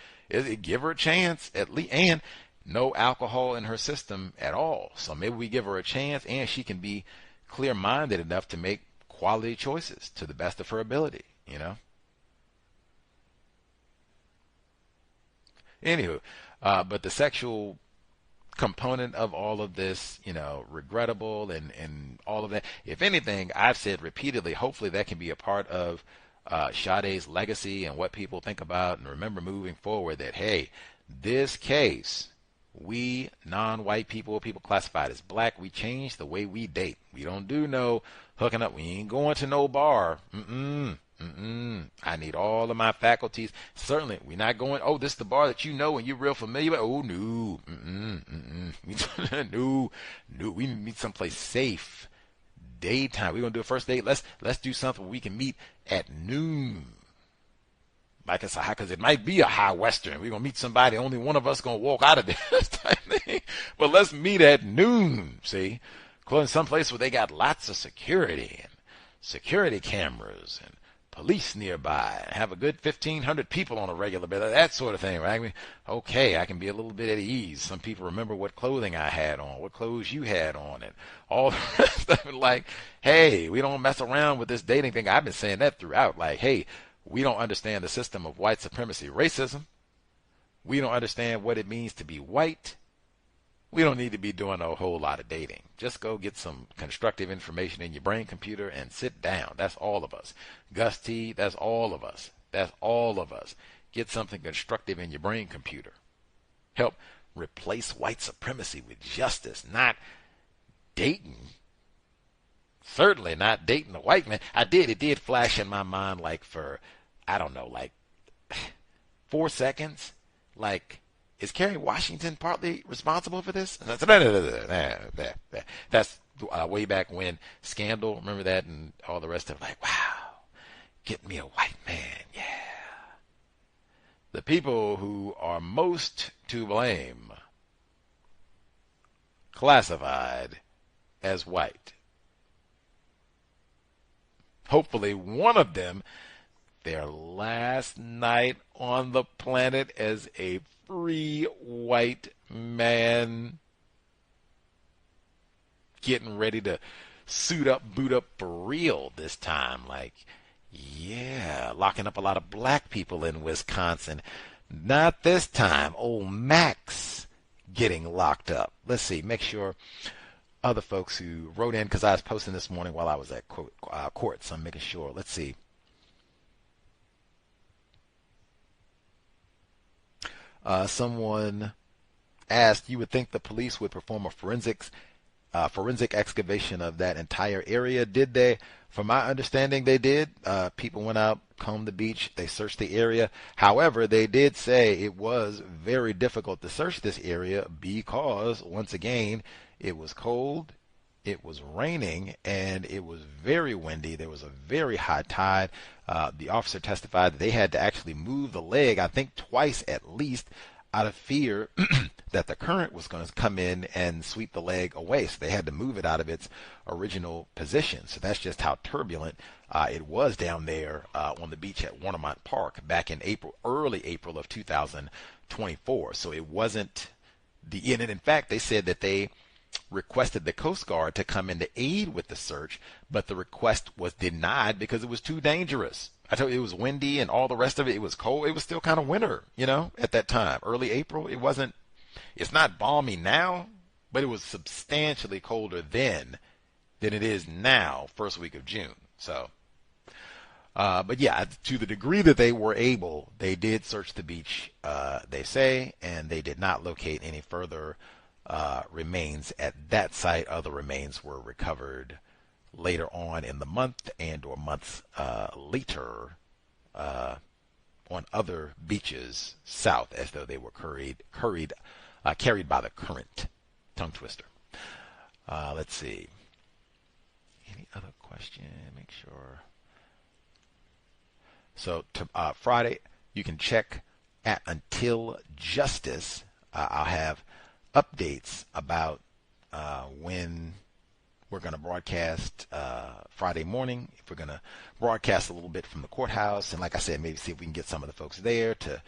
give her a chance at least, and no alcohol in her system at all. So maybe we give her a chance, and she can be clear-minded enough to make quality choices to the best of her ability, you know? Anywho, but the sexual component of all of this, you know, regrettable and all of that. If anything, I've said repeatedly, hopefully that can be a part of Sade's legacy and what people think about and remember moving forward, that, hey, this case, we non-white people classified as black, we changed the way we date. We don't do no hooking up. We ain't going to no bar. I need all of my faculties. Certainly, we're not going, oh, this is the bar that you know and you're real familiar with. Oh, no. No. We need someplace safe. Daytime. We're going to do a first date. Let's do something where we can meet at noon. Like it's because it might be a high western. We're going to meet somebody. Only one of us going to walk out of this type thing. But let's meet at noon, see? Go in some place where they got lots of security and security cameras and police nearby, and have a good 1,500 people on a regular basis, that sort of thing, right? I mean, okay, I can be a little bit at ease. Some people remember what clothing I had on, what clothes you had on, and all the rest of it. Like, hey, we don't mess around with this dating thing. I've been saying that throughout. Like, hey, we don't understand the system of white supremacy, racism. we don't understand what it means to be white, we don't need to be doing a whole lot of dating. Just go get some constructive information in your brain computer and sit down. That's all of us. Gus T, that's all of us. That's all of us. Get something constructive in your brain computer. Help replace white supremacy with justice, not dating. Certainly not dating a white man. It did flash in my mind like for, I don't know, like 4 seconds. Like, is Kerry Washington partly responsible for this? That's way back when Scandal, remember that, and all the rest of it. Like, wow, get me a white man, yeah. The people who are most to blame, classified as white. Hopefully one of them, their last night on the planet as a free white man, getting ready to suit up, boot up for real this time. Like, yeah, locking up a lot of black people in Wisconsin. Not this time. Old Max getting locked up. Let's see, make sure other folks who wrote in, because I was posting this morning while I was at court, so I'm making sure. Let's see. Someone asked, you would think the police would perform a forensic excavation of that entire area. Did they? From my understanding, they did. People went out, combed the beach, they searched the area. However, they did say it was very difficult to search this area because, once again, it was cold, it was raining, and it was very windy. There was a very high tide. The officer testified that they had to actually move the leg, I think twice at least, out of fear that the current was going to come in and sweep the leg away. So they had to move it out of its original position. So that's just how turbulent it was down there on the beach at Warnemont Park back in early April of 2024. So it wasn't and in fact, they said that they requested the Coast Guard to come in to aid with the search, but the request was denied because it was too dangerous. I told you it was windy and all the rest of it. It was cold. It was still kind of winter, at that time. Early April, it's not balmy now, but it was substantially colder then than it is now, first week of June. So, but yeah, to the degree that they were able, they did search the beach, they say, and they did not locate any further remains at that site. Other remains were recovered later on in the month and or months later on other beaches south, as though they were carried by the current. Tongue twister. Let's see. Any other question? Make sure. So Friday, you can check at Until Justice. I'll have updates about when we're going to broadcast Friday morning. If we're going to broadcast a little bit from the courthouse, and like I said, maybe see if we can get some of the folks there to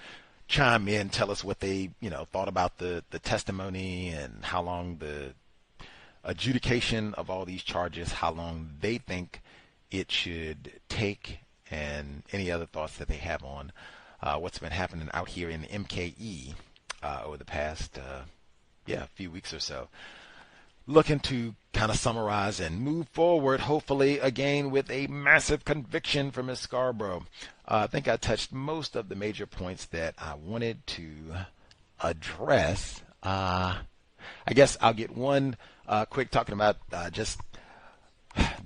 chime in, tell us what they thought about the testimony and how long the adjudication of all these charges, how long they think it should take, and any other thoughts that they have on what's been happening out here in the MKE over the past few weeks or so. Looking to kind of summarize and move forward, hopefully, again, with a massive conviction for Ms. Scarborough. I think I touched most of the major points that I wanted to address. I guess I'll get one quick talking about just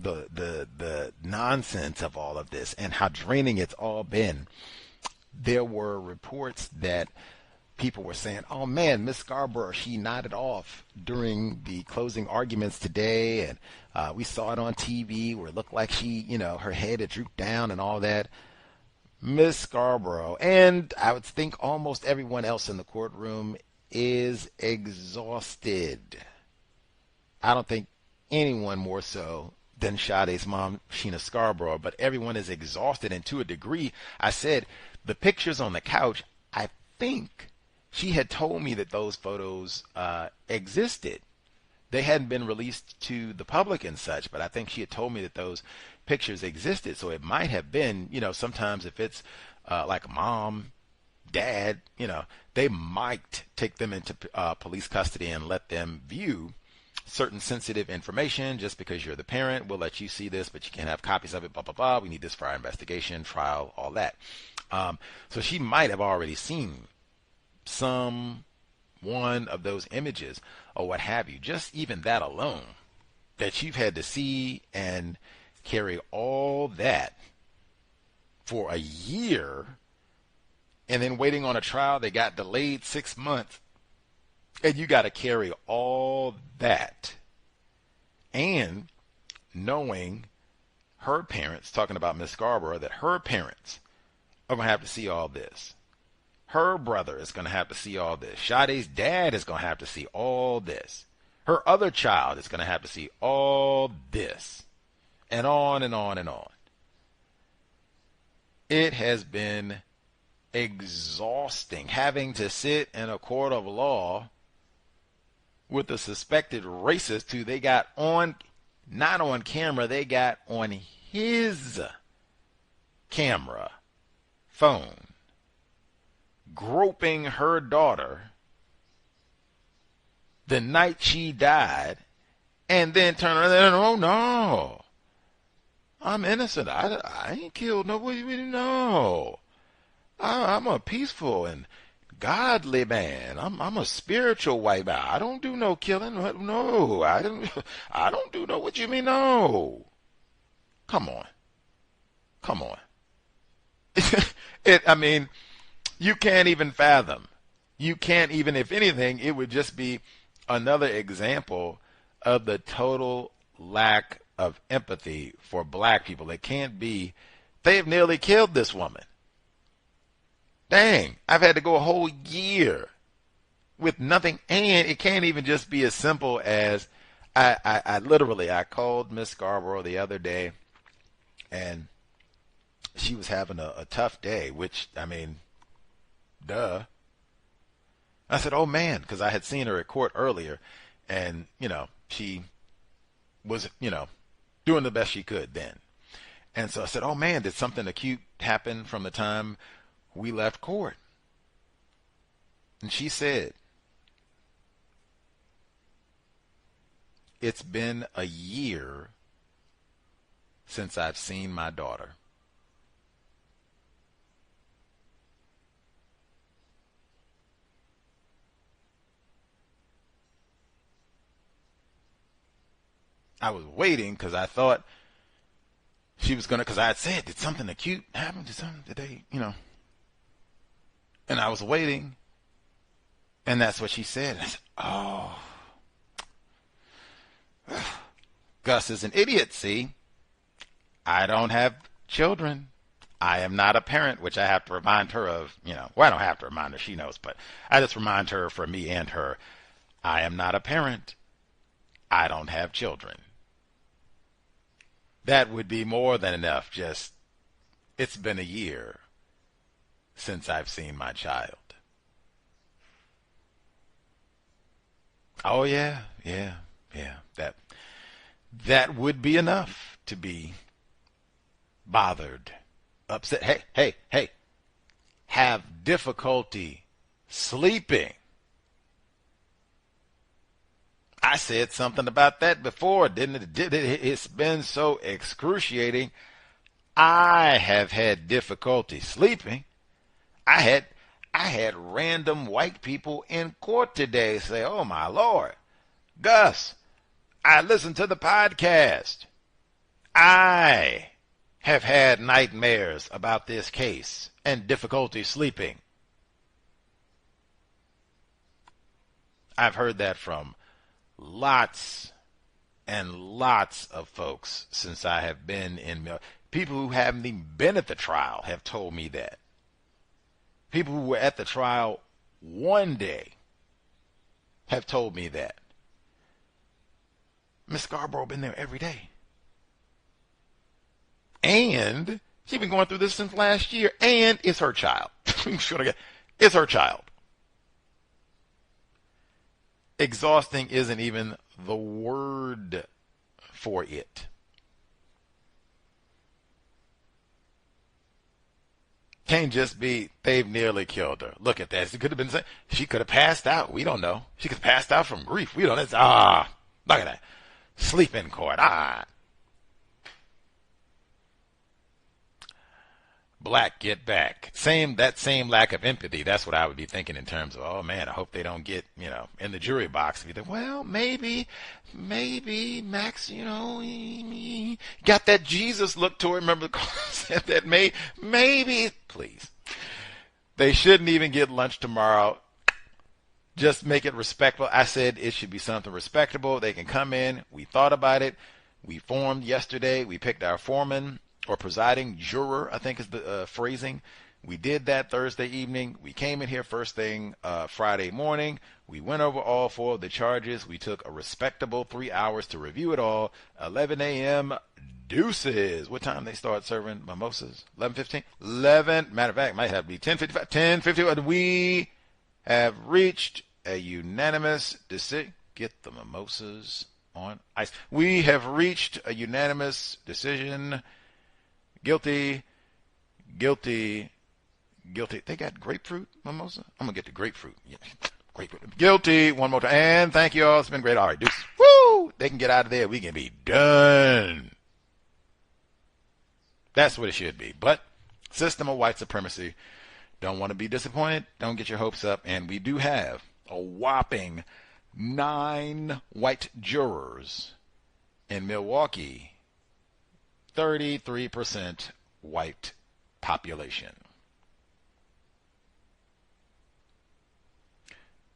the nonsense of all of this and how draining it's all been. There were reports that people were saying, oh man, Miss Scarborough, she nodded off during the closing arguments today, and we saw it on TV where it looked like she, her head had drooped down and all that. Miss Scarborough, and I would think almost everyone else in the courtroom, is exhausted. I don't think anyone more so than Sade's mom, Sheena Scarborough, but everyone is exhausted, and to a degree, I said, the pictures on the couch, I think she had told me that those photos existed. They hadn't been released to the public and such, but I think she had told me that those pictures existed. So it might have been, sometimes if it's like mom, dad, they might take them into police custody and let them view certain sensitive information. Just because you're the parent, we'll let you see this, but you can't have copies of it, blah, blah, blah. We need this for our investigation, trial, all that. So she might have already seen some one of those images or what have you. Just even that alone, that you've had to see and carry all that for a year, and then waiting on a trial that got delayed 6 months, and you got to carry all that, and knowing her parents, talking about Miss Scarborough, that her parents are going to have to see all this. Her brother is going to have to see all this. Sade's dad is going to have to see all this. Her other child is going to have to see all this. And on and on and on. It has been exhausting having to sit in a court of law with a suspected racist who they got on, not on camera, they got on his camera, phone, groping her daughter the night she died, and then turn around and, oh no, I'm innocent. I ain't killed nobody. No, I'm a peaceful and godly man. I'm a spiritual white man. I don't do no killing. No, I don't do no. What you mean? No. Come on. I mean, you can't even fathom. You can't even, if anything, it would just be another example of the total lack of empathy for black people. It can't be. They've nearly killed this woman. Dang, I've had to go a whole year with nothing, and it can't even just be as simple as I called Miss Scarborough the other day, and she was having a tough day, which, I mean, duh. I said, oh man, because I had seen her at court earlier, and, she was, doing the best she could then. And so I said, oh man, did something acute happen from the time we left court? And she said, it's been a year since I've seen my daughter. I was waiting because I thought she was going to, because I had said, did something acute happen? Did they, And I was waiting, and that's what she said. And I said, oh. Gus is an idiot, see? I don't have children. I am not a parent, which I have to remind her of, well, I don't have to remind her, she knows, but I just remind her for me and her, I am not a parent. I don't have children. That would be more than enough. Just, it's been a year since I've seen my child. Oh yeah. That would be enough to be bothered, upset. Hey. Have difficulty sleeping. I said something about that before, didn't it? It's been so excruciating. I have had difficulty sleeping. I had random white people in court today say, oh my Lord, Gus, I listened to the podcast. I have had nightmares about this case and difficulty sleeping. I've heard that from lots and lots of folks since I have been in. People who haven't even been at the trial have told me that. People who were at the trial one day have told me that. Miss Scarborough been there every day. And she's been going through this since last year. And it's her child. It's her child. Exhausting isn't even the word for it. Can't just be, they've nearly killed her. Look at that. She could have been, she could have passed out. We don't know. She could have passed out from grief. We don't know. Look at that. Sleep in court. Black, get back. That same lack of empathy. That's what I would be thinking in terms of, oh man, I hope they don't get, in the jury box. You think, well, maybe Max, he got that Jesus look to it. Remember the said that maybe, please. They shouldn't even get lunch tomorrow. Just make it respectable. I said it should be something respectable. They can come in. We thought about it. We formed yesterday. We picked our foreman or presiding juror, I think is the phrasing. We did that Thursday evening. We came in here first thing Friday morning. We went over all 4 of the charges. We took a respectable 3 hours to review it all. 11 a.m. deuces. What time they start serving mimosas? 11:15? 11. Matter of fact, might have to be 10:55. 10:55. We have reached a unanimous decision. Get the mimosas on ice. We have reached a unanimous decision. Guilty. They got grapefruit mimosa? I'm going to get the grapefruit. Yeah. Grapefruit. Guilty. One more time. And thank you all. It's been great. All right, deuce. Woo! They can get out of there. We can be done. That's what it should be. But system of white supremacy. Don't want to be disappointed. Don't get your hopes up. And we do have a whopping 9 white jurors in Milwaukee. 33% white population.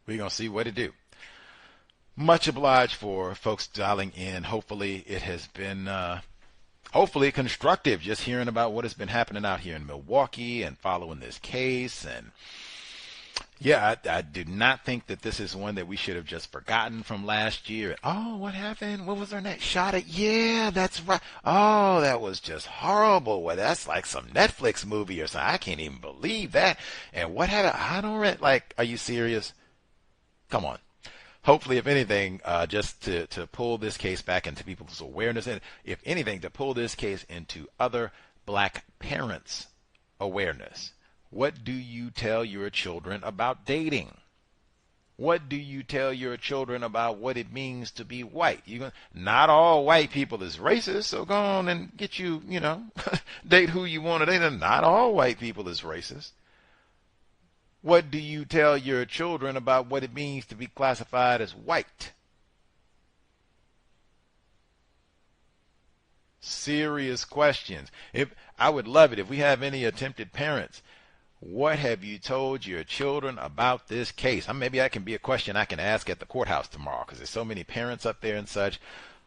We're going to see what it do. Much obliged for folks dialing in. Hopefully it has been hopefully constructive just hearing about what has been happening out here in Milwaukee and following this case. And yeah, I do not think that this is one that we should have just forgotten from last year. Oh, what happened? What was her name? Sade? Yeah, that's right. Oh, that was just horrible. Well, that's like some Netflix movie or something. I can't even believe that. And what happened? I don't like, are you serious? Come on. Hopefully, if anything, just to pull this case back into people's awareness, and if anything, to pull this case into other black parents' awareness. What do you tell your children about dating? What do you tell your children about what it means to be white? Not all white people is racist, so go on and get you, date who you want to date. And not all white people is racist. What do you tell your children about what it means to be classified as white? Serious questions. I would love it if we have any attempted parents. What have you told your children about this case? Maybe that can be a question I can ask at the courthouse tomorrow because there's so many parents up there and such.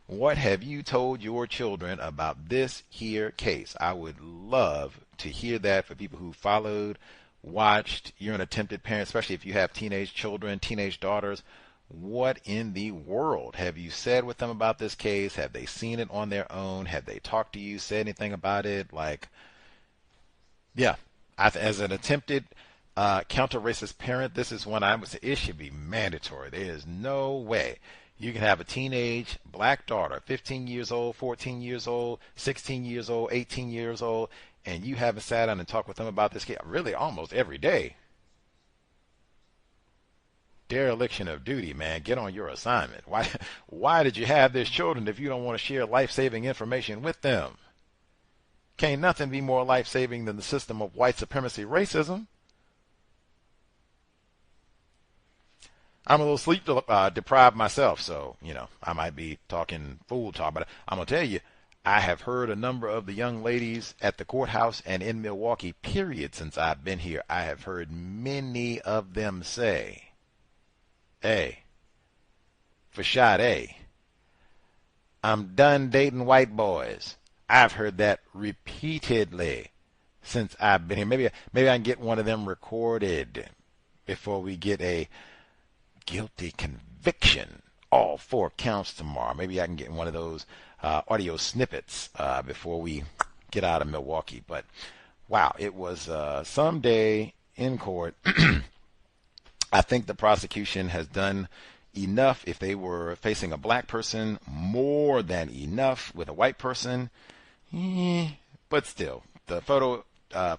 What have you told your children about this here case? I would love to hear that for people who followed, watched. You're an attempted parent, especially if you have teenage children, teenage daughters. What in the world have you said with them about this case? Have they seen it on their own? Have they talked to you, said anything about it? Yeah. As an attempted counter-racist parent, this is one I would say it should be mandatory. There is no way you can have a teenage black daughter, 15 years old, 14 years old, 16 years old, 18 years old, and you haven't sat down and talked with them about this case really almost every day. Dereliction of duty, man. Get on your assignment. Why did you have these children if you don't want to share life-saving information with them? Can't nothing be more life-saving than the system of white supremacy racism. I'm a little sleep deprived myself, so, I might be talking fool talk, but I'm going to tell you, I have heard a number of the young ladies at the courthouse and in Milwaukee, period, since I've been here. I have heard many of them say, hey, for Sade, I'm done dating white boys. I've heard that repeatedly since I've been here. Maybe I can get one of them recorded before we get a guilty conviction. All 4 counts tomorrow. Maybe I can get one of those audio snippets before we get out of Milwaukee. But wow, it was some day in court. I think the prosecution has done enough. If they were facing a black person, more than enough with a white person. But still, the photo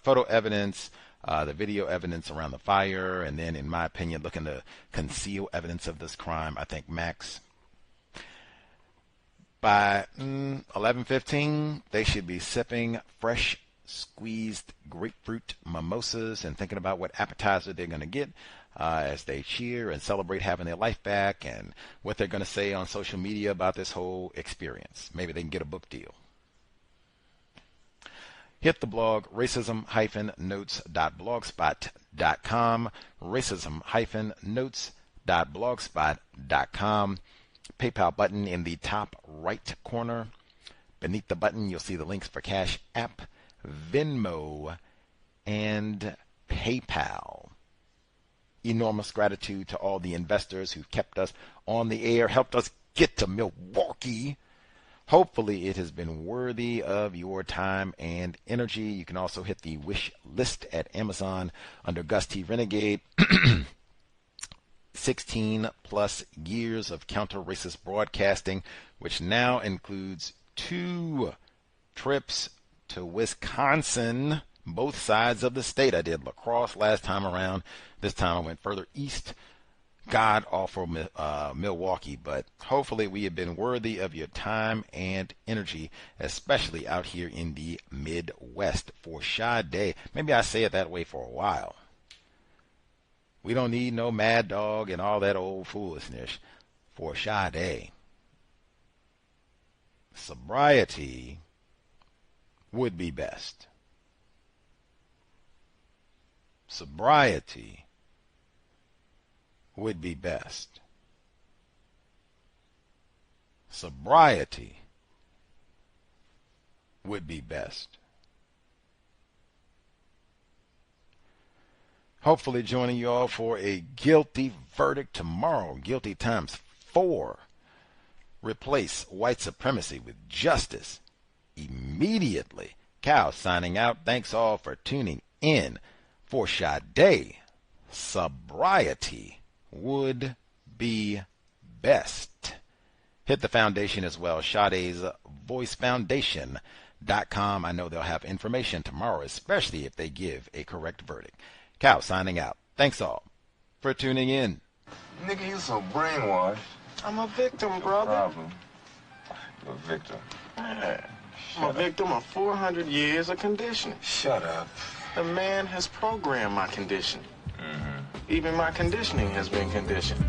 photo evidence, the video evidence around the fire, and then, in my opinion, looking to conceal evidence of this crime. I think max by 11:15, they should be sipping fresh squeezed grapefruit mimosas and thinking about what appetizer they're going to get as they cheer and celebrate having their life back, and what they're going to say on social media about this whole experience. Maybe they can get a book deal. Hit the blog, racism-notes.blogspot.com, racism-notes.blogspot.com. PayPal button in the top right corner. Beneath the button, you'll see the links for Cash App, Venmo, and PayPal. Enormous gratitude to all the investors who've kept us on the air, helped us get to Milwaukee. Hopefully it has been worthy of your time and energy. You can also hit the wish list at Amazon under Gus T. Renegade. 16 plus years of counter-racist broadcasting, which now includes 2 trips to Wisconsin, both sides of the state. I did La Crosse last time around. This time I went further east. God awful Milwaukee, but hopefully we have been worthy of your time and energy, especially out here in the Midwest for Sade. Maybe I say it that way for a while. We don't need no Mad Dog and all that old foolishness for Sade. Sobriety would be best. Sobriety would be best. Sobriety would be best. Hopefully joining you all for a guilty verdict tomorrow. Guilty times 4. Replace white supremacy with justice immediately. Cal signing out. Thanks all for tuning in for Sade. Sobriety would be best. Hit the foundation as well, Sade's voicefoundation.com. I know they'll have information tomorrow, especially if they give a correct verdict. Cal signing out. Thanks all for tuning in. Nigga, you so brainwashed. I'm a victim, brother. Problem. You're a victim. I'm a victim of 400 years of conditioning. Shut up. The man has programmed my conditioning. Even my conditioning has been conditioned.